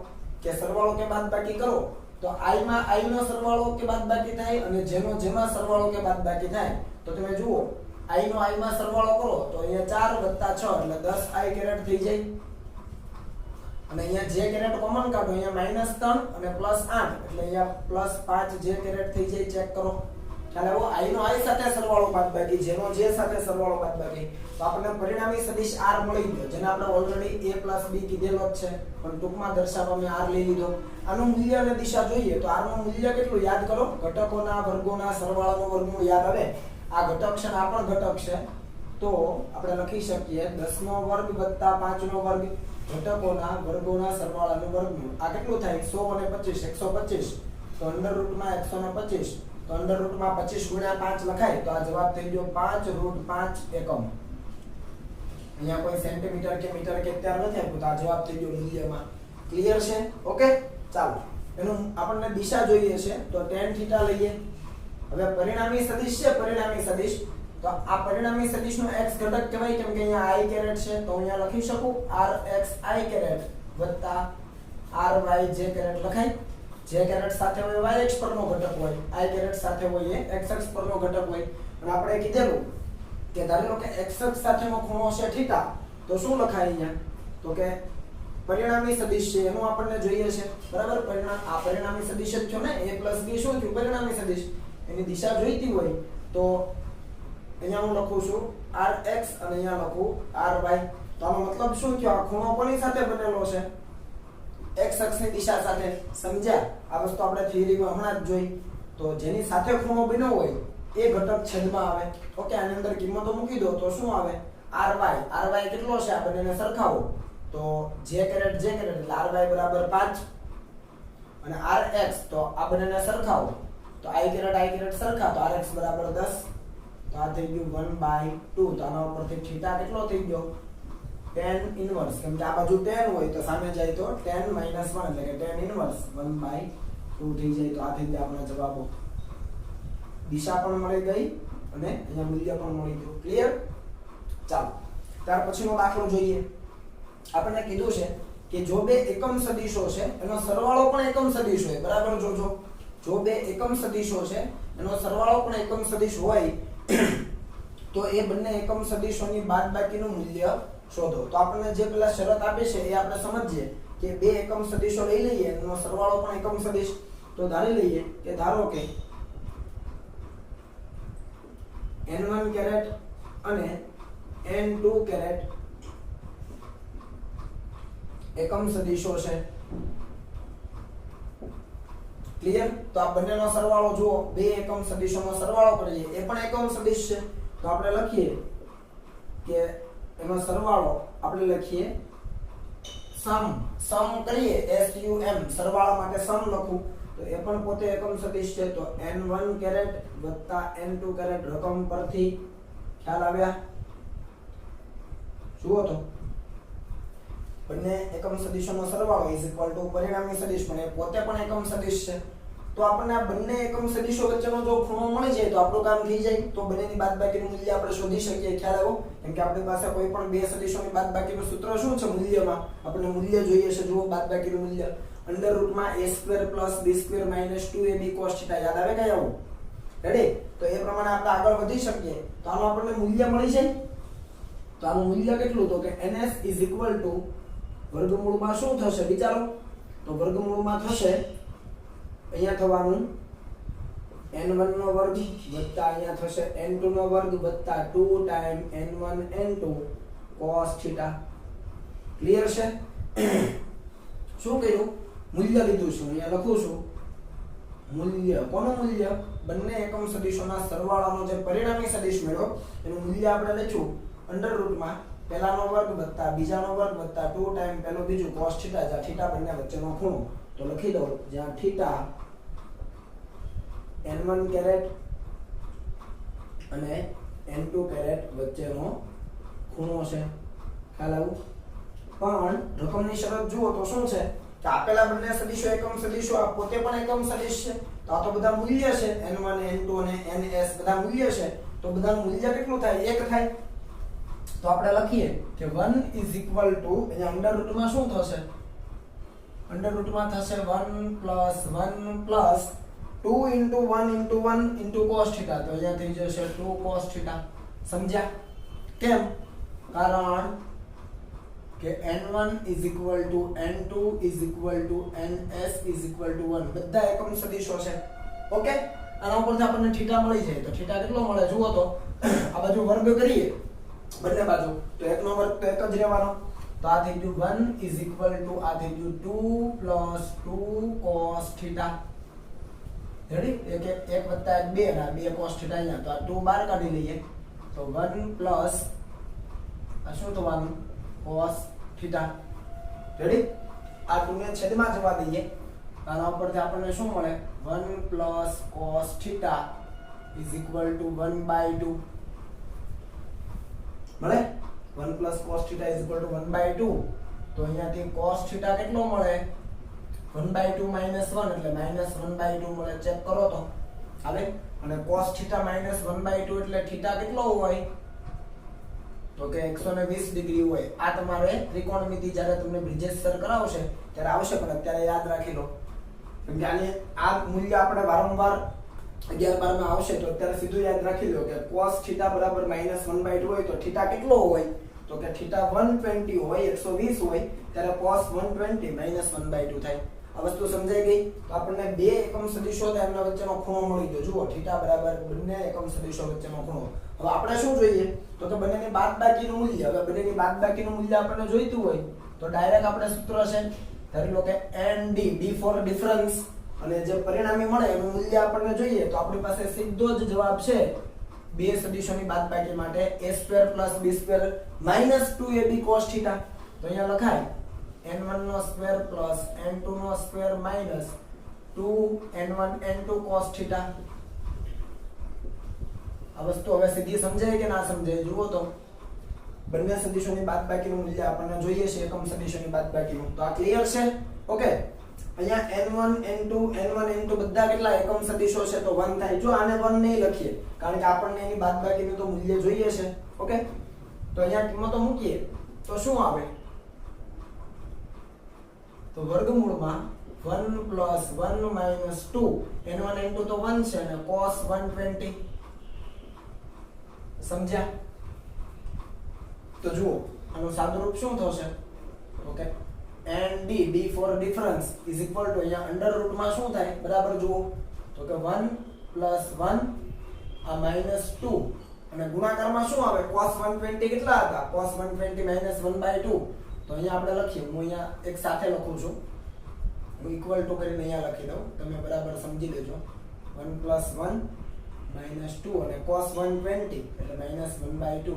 કે સરવાળો કે બાદબાકી કરો તો i માં i નો સરવાળો કે બાદબાકી થાય, અને જેનો જેમાં સરવાળો કે બાદબાકી થાય. તો તમે જુઓ, i નો i માં સરવાળો કરો તો અહીંયા 4 + 6 એટલે 10i થઈ જાય. અને અહીંયા જે કેરેટ કોમન કાઢો, અહીંયા -3 અને +8 એટલે અહીંયા +5 જે કેરેટ થઈ જાય ચેક કરો. ખ્યાલ આવ્યો? આઈ નો આઈ સાથે સરવાળો બાદબાકી, જેનો જે સાથે સરવાળો બાદબાકી, તો આપણને પરિણામી સદિશ r મળી ગયો, જેને આપણે ઓલરેડી a + b કીધેલો જ છે, પણ ટૂંકમાં દર્શાવવા મેં r લઈ લીધો. આનું મૂલ્ય અને દિશા જોઈએ તો r નું મૂલ્ય કેટલું યાદ કરો, ઘટકોના વર્ગોના સરવાળાનું વર્ગમૂળ યાદ આવે. આ ઘટક છે ને આ પણ ઘટક છે, તો આપણે લખી શકીએ 10 નો વર્ગ વત્તા 5 નો વર્ગ ઘટકોના વર્ગોના સરવાળાનું વર્ગમૂળ. આ કેટલું થાય? 100 અને 25 125. તો અંડર રૂટમાં 125, તો અંડર રૂટમાં 25 ગુણ્યા 5 લખાય, તો આ જવાબ થઈ ગયો 5√5 એકમ. અહીંયા કોઈ સેન્ટીમીટર કે મીટર કે અત્યારે નથી આપ્યું, તો આ જવાબ થઈ ગયો મૂલ્યમાં. ક્લિયર છે? ઓકે, ચાલો એનું આપણને દિશા જોઈએ છે, તો tan θ લઈએ. હવે પરિણામી સદિશ છે, પરિણામી સદિશ, તો આ પરિણામી સદિશનો x ઘટક કહેવાય, કેમ કે અહીંયા i કેરેટ છે, તો અહીંયા લખી શકું rx i કેરેટ વત્તા ry j કેરેટ લખાય. j કેરેટ સાથે હોય y અક્ષ પરનો ઘટક હોય, i કેરેટ સાથે હોય એ x અક્ષ પરનો ઘટક હોય. અને આપણે કીધેલું કે ધારી લો કે x અક્ષ સાથેનો ખૂણો છે θ, તો શું લખાય અહીંયા? તો કે પરિણામી સદિશ છે એનું આપણને જોઈએ છે, બરાબર. આ પરિણામી સદિશ જ થયો ને, a + b શું થયું? પરિણામી સદિશ. એની દિશા જોઈતી હોય તો અહીંયા હું લખું છું rx અને અહીંયા લખું ry. તો આનો મતલબ શું થયો? આ ખૂણો કોની સાથે બનેલો છે? x અક્ષની દિશા સાથે. સમજ્યા? આ વસ્તુ આપણે થિયરીમાં હમણાં જ જોઈ. તો જેની સાથે ખૂણો બન્યો હોય એ ઘટક છેદમાં આવે. ઓકે, આની અંદર કિંમતો મૂકી દો તો શું આવે? ry કેટલો છે? આ બંનેને સરખાવો તો j કેરેટ એટલે ry બરાબર 5 અને rx તો આ બંનેને સરખાવો તો i કેરેટ સરખા, તો rx બરાબર 10. તો આ થઈ ગયું 1/2. તો આના ઉપરથી θ કેટલો થઈ ગયો? tan ઇન્વર્સ, કેમ કે આ બાજુ tan હોય તો સામે જાય તો tan - 1 એટલે કે tan ઇન્વર્સ 1/2 થઈ જાય. તો આ થઈ ગયા આપણા જવાબો. દિશા પણ મળી ગઈ અને અહીંયા મૂલ્ય પણ મળી ગયું. ક્લિયર? ચાલો ત્યાર પછીનો દાખલો જોઈએ. આપણને કીધું છે કે જો બે એકમ સદિશો છે એનો સરવાળો પણ એકમ સદિશ હોય, બરાબર. જોજો, જો બે એકમ સદિશો છે એનો સરવાળો પણ એકમ સદિશ હોય તો એ બંને એકમ સદિશોની બાદબાકીનું મૂલ્ય શોધો. તો આપણને જે પેલા શરત આપી છે એ આપણે સમજીએ કે બે એકમ સદિશો લઈ લઈએ, એનો સરવાળો પણ એકમ સદિશ. તો ધારી લઈએ કે ધારો કે n1 કેરેટ અને n2 કેરેટ એકમ સદિશો છે. ક્લિયર? તો આ બંનેનો સરવાળો જુઓ, બે એકમ સદિશોનો સરવાળો કરીએ, એ પણ એકમ સદિશ છે. તો આપણે લખીએ કે એનો સરવાળો આપણે લખીએ સમ કરીએ sum, સરવાળા માટે સમ લખું તો એ પણ પોતે એકમ સદિશ છે. તો n1 કેરેટ વત્તા n2 કેરેટ રકમ પરથી ખ્યાલ આવ્યા? જુઓ તો બંને એકમ સદિશોનો સરવાળો = પરિણામી સદિશ, પણ એ પોતે પણ એકમ સદિશ છે. તો આપણને આ બંને એકમ સદિશો વચ્ચેનો જો ખૂણો મળી જાય તો આપણું કામ થઈ જાય. તો બંનેની બાદબાકીનું મૂલ્ય આપણે શોધી શકીએ. ખ્યાલ આવ્યો? કેમ કે આપણી પાસે કોઈ પણ બે સદિશોની બાદબાકીનું સૂત્ર શું છે? મૂલ્યમાં આપણને મૂલ્ય જોઈએ છે. જુઓ બાદબાકીનું મૂલ્ય under રૂટમાં a² + b² - 2ab cos θ. યાદ આવે કઈ આવું? રેડી? તો એ પ્રમાણે આપણે આગળ વધી શકીએ. તો આનું આપણને મૂલ્ય મળી જાય. તો આનું મૂલ્ય કેટલું? તો કે ns = વર્ગમૂળમાં શું થશે વિચારો? તો વર્ગમૂળમાં થશે અહીંયા થવાનું n1 નો વર્ગ વત્તા અહીંયા થશે n2 નો વર્ગ વત્તા 2 time n1 n2 cos θ. Clear છે? શું કર્યું? મૂલ્ય લીધું છે. અહીંયા લખું છું મૂલ્ય. કોનું મૂલ્ય? બંને એકમ સદિશોના સરવાળાનો જે પરિણામી સદિશ મળ્યો એનું મૂલ્ય આપણે લખ્યું અંડર રૂટમાં પહેલાનો વર્ગ વત્તા બીજાનો વર્ગ વત્તા 2 ટાઈમ પહેલો બીજું cos θ, જ્યાં θ બંને વચ્ચેનો ખૂણો. તો લખી દઉં જ્યાં θ n1 કેરેટ અને n2 કેરેટ વચ્ચેનો ખૂણો છે. ખ્યાલ આવું? પણ રકમની શરત જુઓ તો શું છે કે આપેલા બંને સદિશો એકમ સદિશો, આ પોતે પણ એકમ સદિશ છે. તો આ તો બધા મૂલ્ય છે, n1 n2 અને ns બધા મૂલ્ય છે. તો બધાનું મૂલ્ય કેટલું થાય? 1 થાય. તો આપણે લખીએ કે 1 અહીંયા અંડર રૂટમાં શું થશે? અંડર રૂટમાં થશે 1 + 1 + 2 × 1 × 1 × cos θ. તો અહીંયા થઈ જશે 2 cos θ. સમજ્યા? કેમ? કારણ કે n1 = n2 = ns = 1 બધા એકમ સદિશો છે ઓકે આના ઉપરથી આપણને થીટા મળી જાય તો થીટા કેટલો મળે જુઓ તો આ બાજુ વર્ગ કરીએ બંને બાજુ તો એકનો વર્ગ તો એક જ રહેવાનો તો આ થઈ ગયું 1 = આ થઈ ગયું 2 + 2 cos θ રેડી એક 1 + 2 અને 2 cos θ અહીંયા તો આ 2 બહાર કાઢી લઈએ તો 1 પ્લસ આ શું થવાનું cos θ રેડી આ 2 ને છેદમાં જવા દઈએ આના ઉપરથી આપણને શું મળે 1 + cos θ = 1/2 મળે 1 + cos θ = 1/2 તો અહીંયાથી cos θ કેટલો મળે 1/2 - 1 એટલે -1/2 મળે ચેક કરો તો આવે અને cos θ - 1/2 એટલે θ કેટલો હોય તો કે 120 ડિગ્રી હોય આ તમારે ત્રિકોણમિતિ જ્યારે તમને બ્રિજેશ સર કરાવશે ત્યારે આવશે પણ અત્યારે યાદ રાખી લો કેમ કે આને આ મૂલ્ય આપણે વારંવાર 11 12 માં આવશે તો અત્યારે સીધું યાદ રાખી લો કે cos θ = -1/2 હોય તો θ કેટલો હોય તો કે θ 120 હોય 120 હોય ત્યારે cos 120 -1/2 થાય આ વસ્તુ સમજાઈ ગઈ તો આપણને બે એકમ સદિશો હતા એમના વચ્ચેનો ખૂણો મળી ગયો જુઓ θ = બંને એકમ સદિશો વચ્ચેનો ખૂણો હવે આપણે શું જોઈએ તો કે બંનેની બાદબાકીનું મૂલ્ય હવે બંનેની બાદબાકીનું મૂલ્ય આપણને જોઈતું હોય તો ડાયરેક્ટ આપણે સૂત્ર છે ધારી લો કે ND D for difference અને જે પરિણામી મળે એનું મૂલ્ય આપણને જોઈએ તો આપણી પાસે સીધો જ જવાબ છે બે સદિશોની બાદબાકી માટે a² + b² - 2ab cos θ તો અહીંયા લખાય n1² + n2² - 2n1 n2 cos θ આ વસ્તુ હવે સીધી સમજાય કે ના સમજાય જુઓ તો બંને સદિશોની બાદબાકીનું મૂલ્ય આપણને જોઈએ છે એકમ સદિશોની બાદબાકીનું તો આ ક્લિયર છે ઓકે અહીંયા n1 n2 બધા કેટલા એકમ સદિશો છે તો 1 થાય જો આને 1 નહીં લખીએ કારણ કે આપણને એની બાદબાકીનું તો મૂલ્ય જોઈએ છે ઓકે તો અહીંયા કિંમતો મૂકીએ તો શું આવે તો વર્ગમૂળમાં 1 + 1 - 2 n1 n2 તો 1 છે અને cos 120 સમજ્યા તો જુઓ આનું સાદુરૂપ શું થશે okay ND D for difference = અહીંયા અંડર રૂટમાં શું થાય બરાબર જુઓ તો કે 1 + 1 આ -2 અને ગુણાકારમાં શું આવે cos 120 કેટલા હતા cos 120 - 1/2 તો અહીંયા આપણે લખીએ હું અહીંયા એક સાથે લખું છું હું ઇક્વલ ટુ કરીને અહીંયા લખી દઉં તમે બરાબર સમજી લેજો 1 + 1 -2 અને cos 120 એટલે -1/2 તો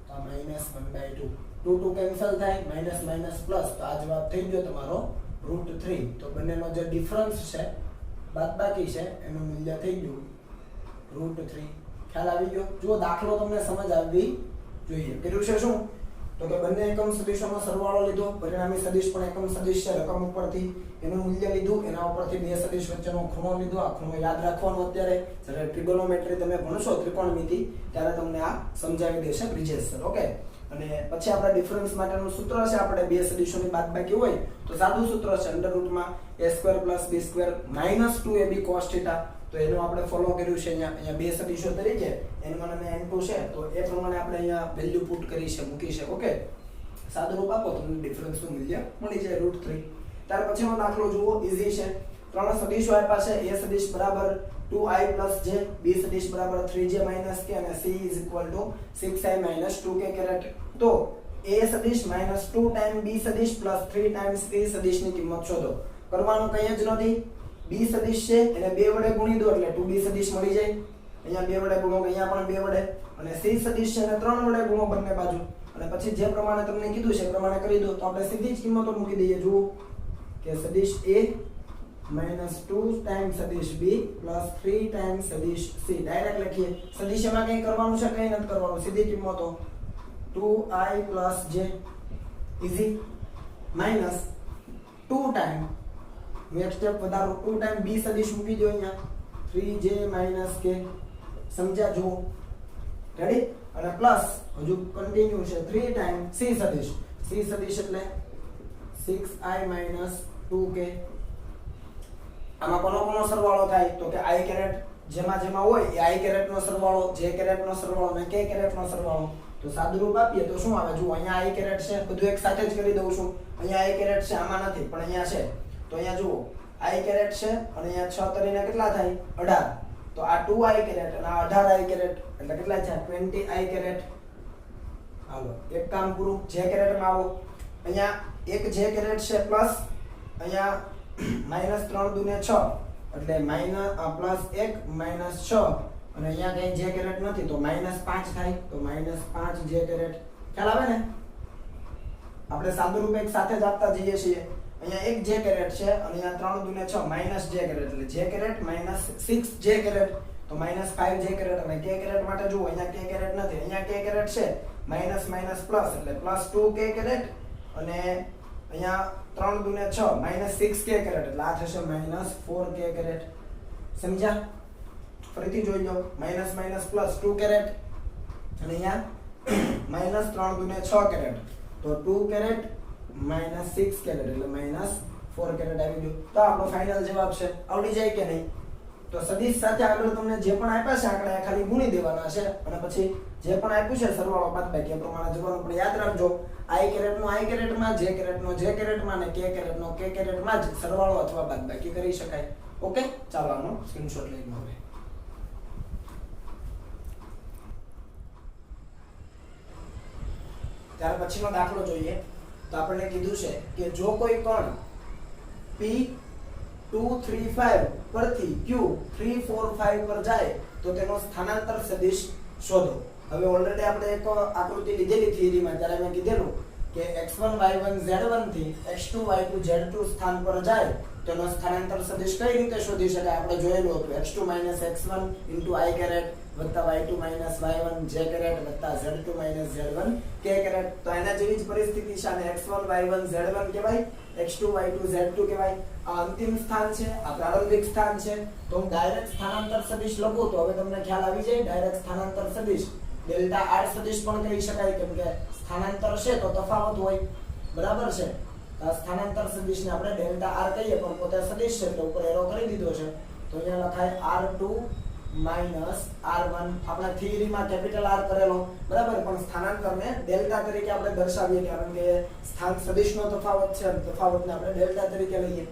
આ -1/2 2 2 કેન્સલ થાય માઈનસ પ્લસ તો આ જવાબ થઈ ગયો તમારો √3 તો બંનેનો જે ડિફરન્સ છે બાદબાકી છે એનું મૂલ્ય થઈ ગયું √3 ખ્યાલ આવી ગયો જો દાખલો તમને સમજ આવવી જોઈએ કર્યું છે શું તો કે બંને એકમ સદિશોનો સરવાળો લીધો પરિણામી સદિશ પણ એકમ સદિશ છે રકમ ઉપરથી એનું મૂલ્ય લીધું એના ઉપરથી બે સદિશ વચ્ચેનો ખૂણો લીધો આ ખૂણો યાદ રાખવાનો અત્યારે જ્યારે ટ્રિગોનોમેટ્રી તમે ભણશો ત્રિકોણમિતિ ત્યારે તમને આ સમજાવી દેશે બ્રિજેશ સર ઓકે અને પછી આપણા ડિફરન્સ માટેનું સૂત્ર છે આપણે બે સદિશોની બાદબાકી હોય તો સાદું સૂત્ર છે under રૂટમાં a² + b² - 2ab cos θ તો એનું આપણે ફોલો કર્યું છે અહીંયા બે સદિશો તરીકે n1 અને n2 છે તો એ પ્રમાણે આપણે અહીંયા વેલ્યુ પુટ કરી છે મૂકી છે ઓકે સાદું રૂપ આપો તમને ડિફરન્સનું મૂલ્ય મળી જાય √3 ત્યાર પછીનો દાખલો જુઓ ઈઝી છે ત્રણ સદિશો આપ્યા છે a સદિશ બરાબર 2i + j b સદિશ બરાબર 3j - k અને c = 6i - 2k કેરેટ તો a સદિશ -2 ટાઈમ b સદિશ + 3 ટાઈમ્સ c સદિશની કિંમત શોધો કરવાનું કંઈ જ નથી b સદિશ છે એને 2 વડે ગુણી દો એટલે 2b સદિશ મળી જાય અહીંયા 2 વડે ગુણો અહીંયા પણ 2 વડે અને c સદિશ છે એને 3 વડે ગુણો બંને બાજુ અને પછી જે પ્રમાણે તમને કીધું છે એ પ્રમાણે કરી દો તો આપણે સીધી જ કિંમતો મૂકી દઈએ જુઓ કે સદિશ a -2 ટાઈમ્સ સદિશ b + 3 ટાઈમ્સ સદિશ c ડાયરેક્ટ લખીએ સદિશ એમાં કંઈ કરવાનું છે કંઈ નથી કરવાનું સીધી કિંમતો 2i + j ઈઝી -2 ટાઈમ હું એક સ્ટેપ વધારો 2 ટાઈમ b સદિશ મૂકી દો અહીંયા 3j - k સમજ્યા જુઓ રેડી અને પ્લસ હજુ કન્ટિન્યુ છે 3 ટાઈમ c સદિશ એટલે 6i - 2k આમાં કોનો સરવાળો થાય તો કે i કેરેટ જેમાં હોય એ i કેરેટ નો સરવાળો j કેરેટ નો સરવાળો અને k કેરેટ નો સરવાળો તો સાદુરૂપ આપીએ તો શું આવે? જુઓ અહીંયા i કેરેટ છે, બધું એક સાથે જ કરી દઉં છું. અહીંયા i કેરેટ છે, આમાં નથી પણ અહીંયા છે. તો અહીંયા જુઓ i કેરેટ છે અને અહીંયા 6 તરીને કેટલા થાય? 18. તો આ 2i કેરેટ અને આ 18i કેરેટ એટલે કેટલા થયા? 20i caret. હાલો એક કામ પૂરું. j કેરેટમાં આવો. અહીંયા એક j કેરેટ છે પ્લસ અહીંયા -3 દુને 6 એટલે +1 -6 અને અહીંયા કઈ j કેરેટ નથી તો -5 થાય. તો -5 j કેરેટ. ખ્યાલ આવે ને? આપણે સાદુરૂપ એક સાથે જ આપતા જઈએ છીએ. અહીંયા એક j કેરેટ છે અને અહીંયા 3 દુને 6 -j કેરેટ એટલે j કેરેટ -6 j કેરેટ તો -5 j કેરેટ. અને k કેરેટ માટે જુઓ અહીંયા k કેરેટ નથી, અહીંયા k કેરેટ છે માઇનસ પ્લસ એટલે +2 k કેરેટ અને અહીંયા 3 દુને 6 -6 k કેરેટ એટલે આ થશે -4 k કેરેટ. સમજ્યા? ફરીથી જોઈ લો. -2 કેરેટ અને અહીંયા -3 દુને 6 કેરેટ તો 2 કેરેટ -6 કેરેટ એટલે -4 કેરેટ આવી ગયું. તો આપણો ફાઇનલ જવાબ છે. આવડી જાય કે નહીં? તો સદિશ સાથે આગળ તમને જે પણ આપ્યા છે આંકડા ખાલી ગુણી દેવાના છે અને પછી જે પણ આપ્યું છે સરવાળો બાદબાકી એ પ્રમાણે જવાનું. પણ યાદ રાખજો i કેરેટનો i કેરેટમાં, j કેરેટનો j કેરેટમાં અને k કેરેટનો k કેરેટમાં જ સરવાળો અથવા બાદબાકી કરી શકાય. ઓકે, ચાલો આનો સ્ક્રીનશોટ લઈ લો. હવે ત્યાર પછીનો દાખલો જોઈએ. તો આપણને કીધું છે કે જો કોઈ કણ P235 પરથી Q345 પર જાય તો તેનો સ્થાનાંતર સદિશ શોધો. હવે ઓલરેડી આપણે એક આકૃતિ લીધેલી થિયરીમાં ત્યારે મેં કીધેલું કે x1 y1 z1 થી x2 y2 z2 સ્થાન પર જાય તેનો સ્થાનાંતર સદિશ કઈ રીતે શોધી શકાય? આપણે જોયેલું હતું x2 - x1 * i કેરેટ વત્તા y2 - y1 j કેરેટ વત્તા z2 - z1 k કેરેટ. તો એના જેવી જ પરિસ્થિતિ છે. અને x1 y1 z1 કહેવાય, x2 y2 z2 કહેવાય. આ અંતિમ સ્થાન છે, આ પ્રારંભિક સ્થાન છે. તો હું ડાયરેક્ટ સ્થાનાંતર સદિશ લખું તો હવે તમને ખ્યાલ આવી જાય. ડાયરેક્ટ સ્થાનાંતર સદિશ ડેલ્ટા r સદિશ પણ કહી શકાય કેમ કે સ્થાનાંતર છે તો તફાવત હોય. બરાબર છે? આ સ્થાનાંતર સદિશને આપણે ડેલ્ટા r કહીએ પણ પોતે સદિશ છે એટલે ઉપર એરો કરી દીધો છે. તો અહીંયા લખાય r2 - r1. આપણે થિયરીમાં કેપિટલ R કરેલો બરાબર, પણ સ્થાનાંતરને ડેલ્ટા તરીકે આપણે દર્શાવીએ કારણ કે સ્થાન સદિશનો તફાવત છે અને તફાવતને આપણે ડેલ્ટા તરીકે લઈએ.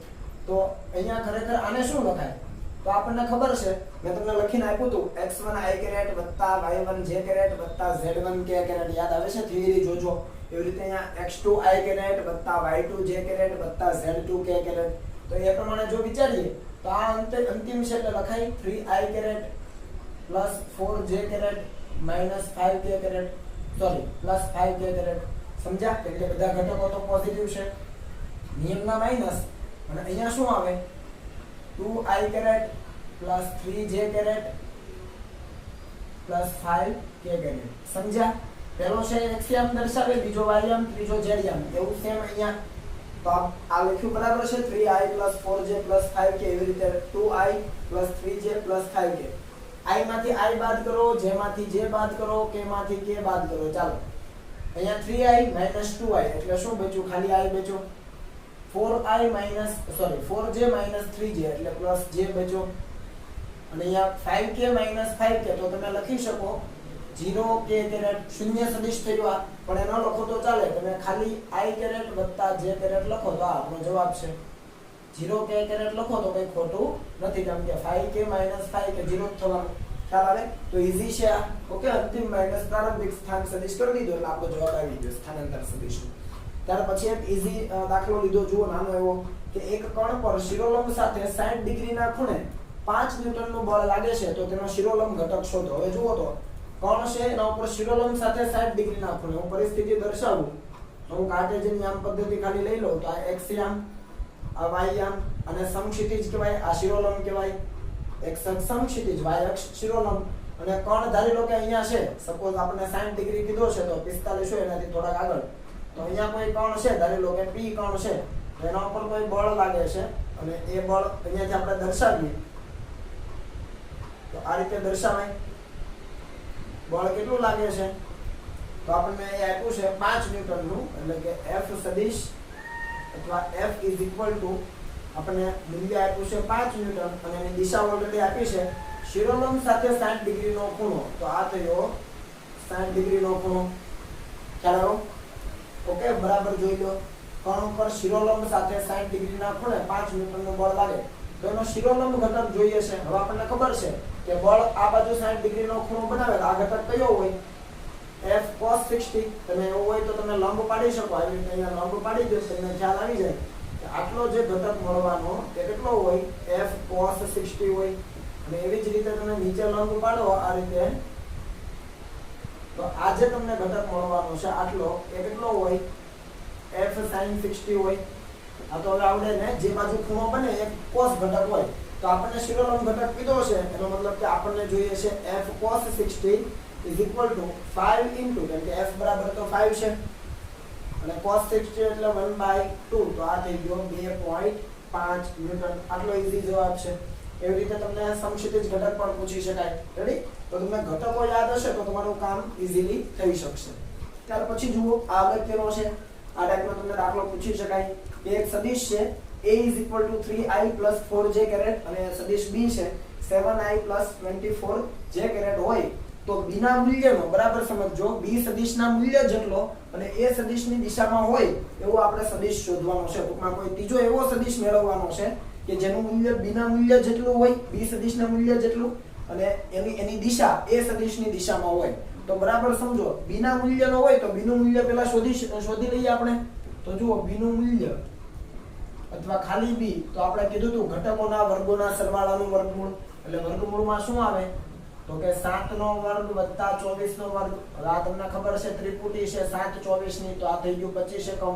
તો અહીંયા ખરેખર આને શું લખાય? તો આપણને ખબર છે, મેં તમને લખીને આપ્યું હતું x1 i કેરેટ વત્તા y1 j કેરેટ વત્તા z1 k કેરેટ. યાદ આવે છે? થિયરી જોજો. એવી રીતે અહીંયા x2 i કેરેટ વત્તા y2 j કેરેટ વત્તા z2 k કેરેટ. તો એ પ્રમાણે જો વિચારીએ તો આ અંતિમ છે એટલે લખાય 3i caret plus 4j caret minus 5k caret sorry plus 5k caret. સમજ્યા? એટલે બધા ઘટકો તો પોઝિટિવ છે, નિયમના માઈનસ અને અહીંયા શું આવે 2i caret plus 3j caret plus 5k caret. સમજ્યા? પહેલો છે x યામ દર્શાવે, બીજો y યામ, ત્રીજો z યામ. એવું સેમ અહીંયા તો આ લખ્યું બરાબર છે 3i plus 4j plus 5k. એવી રીતે 2i plus 3j plus 5k. i માંથી i બાદ કરો, j માંથી j બાદ કરો, k માંથી k બાદ કરો. ચાલો અહીંયા 3i minus 2i એટલે શું બચ્યું? ખાલી i બચ્યો. 4j minus 3j એટલે પ્લસ j બચ્યો. અને અહીંયા 5k minus 5k તો તમે લખી શકો 0k કેરેટ. શૂન્ય સદિશ થયો આ, પણ એ ન લખો તો ચાલે. તમે ખાલી i કેરેટ વત્તા j કેરેટ લખો તો આ આપણો જવાબ છે. 0k કેરેટ લખો તો કઈ ખોટું નથી કેમ કે 5k minus 5k 0 થવાનું. ખ્યાલ આવે? તો ઈઝી છે આ. ઓકે, અંતિમ માઈનસ પ્રારંભિક સ્થાન સદિશ કરી દીધો એટલે આપણો જવાબ આવી ગયો સ્થાનાંતર સદિશ. ત્યાર પછી એક ઈઝી દાખલો લીધો. જુઓ નાનો એવો કે એક કણ પર શિરોલંબ સાથે 60 ડિગ્રીના ખૂણે 5 ન્યૂટનનું બળ લાગે છે તો તેનો શિરોલંબ ઘટક શોધો. હવે જુઓ તો કણ છે એના ઉપર શિરોલંબ સાથે 60 ડિગ્રીના ખૂણે હું પરિસ્થિતિ દર્શાવું તો હું કાર્ટેશિયન યામ પદ્ધતિ ખાલી લઈ લઉં તો આ x યામ, આ y યામ અને સમક્ષિતિજ કહેવાય, આ શિરોલંબ કહેવાય. x અક્ષ સમક્ષિતિજ, y અક્ષ શિરોલંબ. અને કણ ધારી લો કે અહીંયા છે, સપોઝ આપણે 60 ડિગ્રી કીધો છે તો 45 હોય એનાથી થોડાક આગળ. તો અહીંયા કોઈ કણ છે, ધારી લો કે p કણ છે તો એના ઉપર કોઈ બળ લાગે છે અને એ બળ અહીંયાથી આપણે દર્શાવીએ તો આ રીતે દર્શાવાય. બળ કેટલું લાગે છે તો આપણને એ આપ્યું છે 5 ન્યૂટનનું એટલે કે F સદિશ અથવા F આપણને મૂલ્ય આપ્યું છે 5 ન્યૂટન અને એની દિશા ઓલરેડી આપી છે શિરોલંબ સાથે 60 ડિગ્રીનો ખૂણો. તો આ થયો 60 ડિગ્રીનો ખૂણો. ખ્યાલ આવ્યો? ઓકે, બરાબર જોઈ લો. કણ ઉપર શિરોલંબ સાથે 60 ડિગ્રીના ખૂણે 5 ન્યૂટનનું બળ લાગે તો એનો શિરોલંબ ઘટક જોઈએ છે. હવે આપણને ખબર છે કે બળ આ બાજુ 60 ડિગ્રીનો ખૂણો બનાવેલ, આ ઘટક કયો હોય? F cos 60. તમે એવું હોય તો તમે લંબ પાડી શકો. આવી રીતે અહીંયા લંબ પાડી દો, તમને ખ્યાલ આવી જાય કે આટલો જે ઘટક મળવાનો તે કેટલો હોય? F cos 60 હોય. અને એવી જ રીતે તમે નીચે લંબ પાડો આ રીતે, તો આ જે તમને ઘટક મળવાનો છે આટલો, એ કેટલો હોય? F sin 60 હોય. આ તો હવે આવડે ને, જે બાજુ ખૂણો બને એ cos ઘટક હોય. તો આપણને શિરોલંબ ઘટક કીધો છે, એનો મતલબ કે આપણને જોઈએ છે F cos 60 is equal to 5 into, કેમ કે F બરાબર તો 5 છે અને cos 60 એટલે 1/2, તો આ થઈ ગયો 2.5 ન્યૂટન. આટલો ઈઝી જવાબ છે. એવી રીતે તમને સમક્ષિતિજ ઘટક પણ પૂછી શકાય. રેડી? તો તમને ઘટકો યાદ હશે તો તમારું કામ ઈઝીલી થઈ શકશે. ત્યાર પછી જુઓ, આ અગત્યનો છે. આ ટાઈપનો તમને દાખલો પૂછી શકાય કે એક સદિશ છે A is equal to 3i plus 4j caret અને સદિશ B છે 7i plus 24j caret હોય તો B ના મૂલ્યનો, બરાબર સમજજો, B સદિશના મૂલ્ય જેટલો અને A સદિશની દિશામાં હોય એવો આપણે સદિશ શોધવાનો છે. ટૂંકમાં કોઈ ત્રીજો એવો સદિશ મેળવવાનો છે કે જેનું મૂલ્ય B ના મૂલ્ય જેટલું હોય, B સદિશના મૂલ્ય જેટલું, અને એની દિશા A સદિશની દિશામાં હોય. તો બરાબર સમજો, B ના મૂલ્યનો હોય તો B નું મૂલ્ય પહેલા શોધી લઈએ આપણે. તો જુઓ, B નું મૂલ્ય અથવા ખાલી B, તો આપણે કીધું હતું ઘટકોના વર્ગોના સરવાળાનું વર્ગમૂળ. એટલે વર્ગમૂળમાં શું આવે? તો કે 7 નો વર્ગ વત્તા 24 નો વર્ગ. હવે આ તમને ખબર છે ત્રિપુટી છે 7 24 ની, તો આ થઈ ગયું 25 એકમ.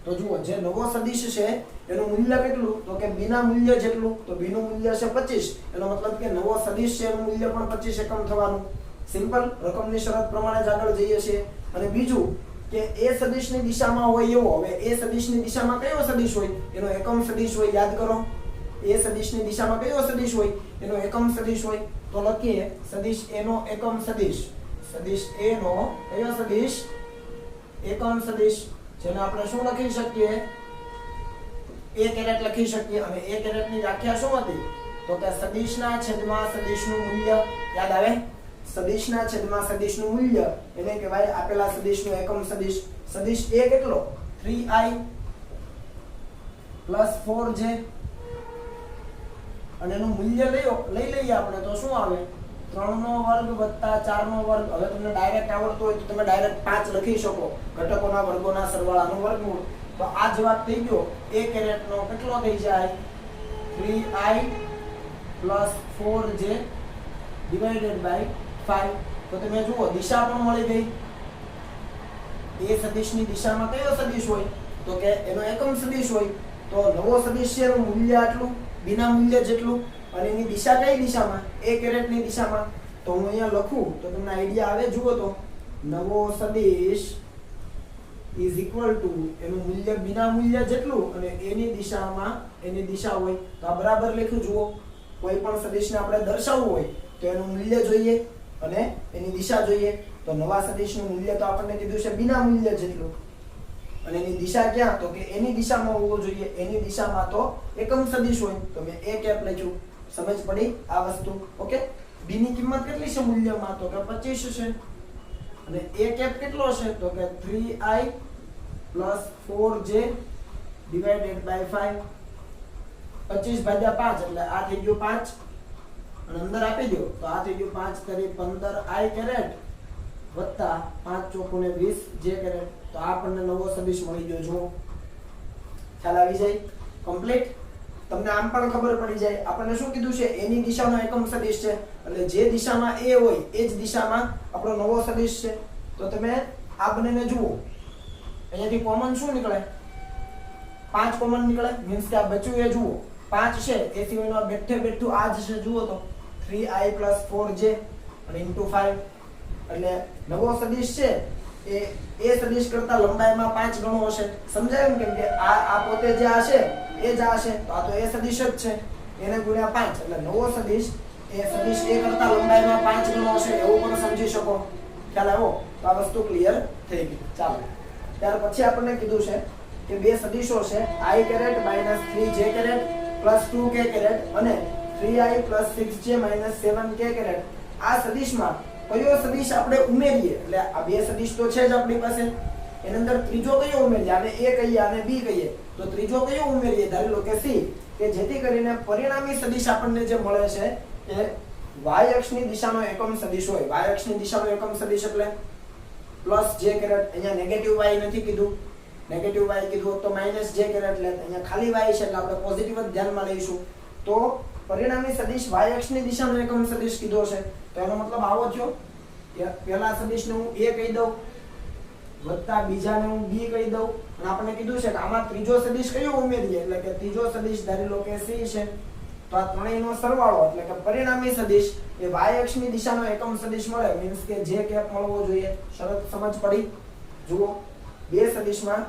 તો જુઓ, જે નવો સદિશ છે એનું મૂલ્ય કેટલું? તો કે B ના મૂલ્ય જેટલું. તો B નું મૂલ્ય છે 25, એનો મતલબ કે નવો સદિશ છે એનું મૂલ્ય પણ 25 એકમ થવાનું. સિમ્પલ, રકમની શરત પ્રમાણે જ આગળ જઈએ છીએ. અને બીજું કે A સદિશની દિશામાં હોય એવો, હવે A સદિશની દિશામાં કયો સદિશ હોય? એનો એકમ સદિશ હોય. યાદ કરો, A સદિશની દિશામાં કયો સદિશ હોય? એનો એકમ સદિશ હોય. તો લખીએ સદિશ A નો એકમ સદિશ. સદિશ A નો કયો સદિશ? એકમ સદિશ. જેને આપણે શું લખી શકીએ? A કેરેટ લખી શકીએ. અને A કેરેટની વ્યાખ્યા શું હતી? તો કે સદિશના છેદમાં સદિશનું મૂલ્ય. યાદ આવે? સદિશના છેદમાં સદિશનું મૂલ્ય એને કહેવાય આપેલા સદિશનો એકમ સદિશ. સદિશ A કેટલો? 3i plus 4j. અને એનું મૂલ્ય લઈ લઈએ આપણે તો શું આવે? 3 નો વર્ગ વત્તા 4 નો વર્ગ. હવે તમને ડાયરેક્ટ આવડતું હોય તો તમે ડાયરેક્ટ 5 લખી શકો. ઘટકોના વર્ગોના સરવાળાનું વર્ગમૂળ. તો આ જવાબ થઈ ગયો A કેરેટનો કેટલો થઈ જાય? 3i plus 4j divided by 5. તો તમે જુઓ, દિશા પણ મળી ગઈ. A સદિશની દિશામાં કયો સદિશ હોય? તો કે એનો એકમ સદિશ હોય. તો નવો સદિશ છે એનું મૂલ્ય આટલું, B ના મૂલ્ય જેટલું, અને એની દિશા કઈ દિશામાં? A કેરેટની દિશામાં. તો હું અહીંયા લખું તો તમને આઈડિયા આવે. જુઓ તો, નવો સદિશ is equal to એનું મૂલ્ય B ના મૂલ્ય જેટલું અને એની દિશા હોય. તો આ બરાબર લખ્યું. જુઓ, કોઈ પણ સદિશને આપણે દર્શાવવું હોય તો એનું મૂલ્ય જોઈએ અને એની દિશા જોઈએ. તો નવા સદિશનું મૂલ્ય તો આપણને કીધું છે B ના મૂલ્ય જેટલું, અને એની દિશા ક્યાં? તો કે એની દિશામાં હોવું જોઈએ. એની દિશામાં તો એકમ સદિશ હોય. તો મેં A કેપ લખ્યું. સમજ પડી આ વસ્તુ? ઓકે. B ની કિંમત કેટલી છે મૂલ્યમાં? તો કે 25 છે. અને A કેપ કેટલો છે? તો કે 3i plus 4j divided by 5. 25 ભાગ્યા 5 એટલે આ થઈ ગયું 5, અને અંદર આપી દો તો આ થઈ ગયું 5 તરી 15i કેરેટ વત્તા 5 ચોકું ને 20 j કેરેટ. તો આ આપણને નવો સદિશ મળી ગયો. જુઓ, ખ્યાલ આવી જાય? કમ્પ્લીટ. તમને આમ પણ ખબર પડી જાય. આપણને શું કીધું છે? A ની દિશાનો એકમ સદિશ છે, એટલે જે દિશામાં A હોય એ જ દિશામાં આપણો નવો સદિશ છે. તો તમે આ બંનેને જુઓ, અહીંયાથી કોમન શું નીકળે? 5 કોમન નીકળે. મીન્સ કે આ બચ્યું એ જુઓ 5 છે, એ સિવાયનો બેઠું આ જ છે. જુઓ તો 3i plus 4j અને into 5. એટલે નવો સદિશ છે એ સદિશ કરતા લંબાઈમાં 5 ગણો હશે. સમજાયું? કેમ કે આ પોતે જે આ છે એ જ આ છે, તો આ તો એ સદિશ જ છે, એને ગુણ્યા 5. એટલે નવો સદિશ એ સદિશ એ કરતા લંબાઈમાં 5 ગણો હશે, એવું પણ સમજી શકો. ખ્યાલ આવ્યો? તો આ વસ્તુ ક્લિયર થઈ ગઈ. ચાલો, ત્યાર પછી આપણને કીધું છે કે બે સદિશો છે i caret minus 3j caret plus 2k caret અને 3i plus 6j minus 7k caret. આ સદિશમાં કયો સદિશ આપણે ઉમેરીએ એટલે આ બે સદિશ તો છે જ આપણી પાસે, એની અંદર ત્રીજો કયો ઉમેરીએ, આને A કહીએ આને B કહીએ, તો ત્રીજો કયો ઉમેરીએ, ધારી લો કે C, કે જેથી કરીને પરિણામી સદિશ આપણને જે મળે છે એ y અક્ષની દિશાનો એકમ સદિશ હોય. y અક્ષની દિશાનો એકમ સદિશ એટલે પ્લસ j કેરેટ, અહીંયા નેગેટિવ y નથી કીધું, નેગેટિવ y કીધું તો માઈનસ j કેરેટ, એટલે અહીંયા ખાલી y છે એટલે આપણે પોઝિટિવ જ ધ્યાનમાં લઈશું. તો પરિણામી સદિશ y અક્ષની દિશાનો એકમ સદિશ કીધો છે, તો એનો મતલબ આવો થયો કે પહેલા સદિશને હું A કહી દઉં વત્તા બીજાને હું B કહી દઉં, અને આપણે કીધું છે કે આમાં ત્રીજો સદિશ કયો ઉમેરીએ, એટલે કે ત્રીજો સદિશ ધારી લો કે C છે, તો આ ત્રણેયનો સરવાળો એટલે કે પરિણામી સદિશ એ y અક્ષની દિશાનો એકમ સદિશ મળે, મીન્સ કે j કેપ મળવો જોઈએ. શરત સમજ પડી? જુઓ, બે સદિશમાં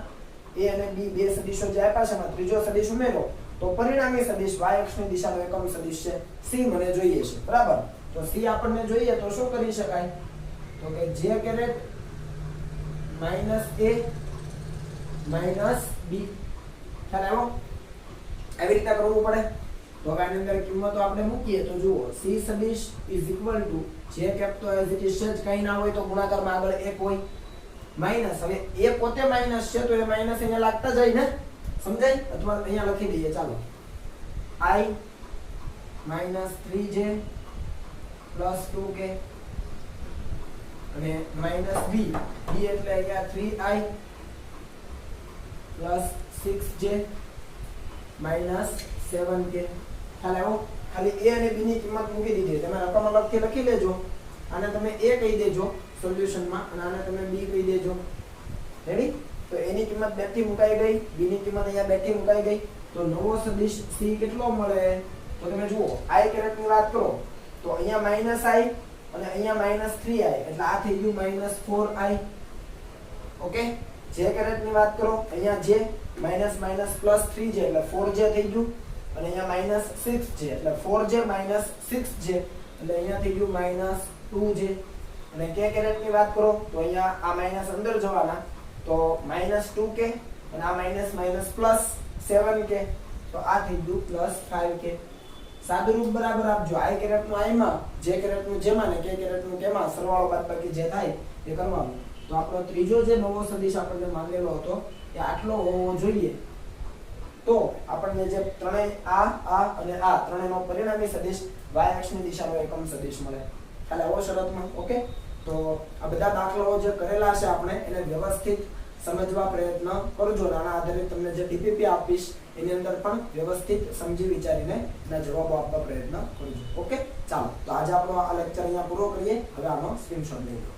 A અને B બે સદિશો જે આપ્યા છે એમાં ત્રીજો સદિશ ઉમેરો તો પરિણામી સદિશ y અક્ષની દિશાનો એકમ સદિશ છે C મને જોઈએ છે, બરાબર. તો C આપણને જોઈએ તો શું કરી શકાય, તો કે j caret minus A minus B, ખ્યાલ આવ્યો? આવી રીતે કરવું પડે. તો હવે આની અંદર કિંમતો આપણે મૂકીએ તો જુઓ, C સદિશ is equal to j cap તો એઝ ઇટ ઇઝ છે જ, કંઈ ના હોય તો ગુણાકારમાં આગળ 1 હોય, માઈનસ, હવે A પોતે માઈનસ છે તો એ માઈનસ અહીંયા લાગતા જાય ને, સમજાય? અથવા અહીંયા લખી દઈએ, ચાલો, I minus 3j plus 2k અને માઈનસ B, B એટલે અહીંયા 3i plus 6j minus 7k. ખ્યાલ આવ્યો? ખાલી A અને B ની કિંમત મૂકી દીધી, તમે રકમ અલગથી લખી લેજો, આને તમે A કહી દેજો સોલ્યુશનમાં અને આને તમે B કહી દેજો. રેડી? તો A ની કિંમત 2 થી મુકાઈ ગઈ, B ની કિંમત અહીંયા 2 થી મુકાઈ ગઈ, તો નવો સદિશ C કેટલો મળે, તો તમે જુઓ I કેરેટની વાત કરો તો અહીંયા માઈનસ I અને અહીંયા માઈનસ 3i, એટલે આ થઈ ગયું માઈનસ 4i. ઓકે, j કેરેટની વાત કરો, અહીંયા j minus minus plus 3j એટલે 4j થઈ ગયું, અને અહીંયા માઈનસ 6j એટલે 4j માઈનસ 6j એટલે અહીંયા થઈ ગયું માઈનસ 2j. અને k કેરેટની વાત કરો તો અહીંયા આ માઈનસ અંદર જવાના તો માઈનસ 2k અને આ માઈનસ માઈનસ પ્લસ 7k તો આ થઈ ગયું પ્લસ 5k. સાદું રૂપ બરાબર આપજો, I કેરેટનું I માં, j કેરેટનું j માં ને k કેરેટનું k માં, સરવાળો બાદબાકી જે થાય એ કરવાનું. તો આપણો ત્રીજો જે નવો સદિશ આપણને માંગેલો હતો એ આટલો હોવો જોઈએ, તો આપણને જે ત્રણેય આ અને આ ત્રણેયનો પરિણામી સદિશ y અક્ષની દિશાનો એકમ સદિશ મળે. ખ્યાલ આવ્યો શરતમાં? ઓકે, તો આ બધા દાખલાઓ જે કરેલા છે આપણે એને વ્યવસ્થિત સમજવા પ્રયત્ન કરજો. આના આધારે તમને જે DPP આપીશ એની અંદર પણ વ્યવસ્થિત સમજી વિચારીને એના જવાબો આપવા પ્રયત્ન કરજો. ઓકે, ચાલો, તો આજે આપણો આ લેક્ચર અહીંયા પૂરો કરીએ. હવે આનો સ્ક્રીનશોટ લઈ લો.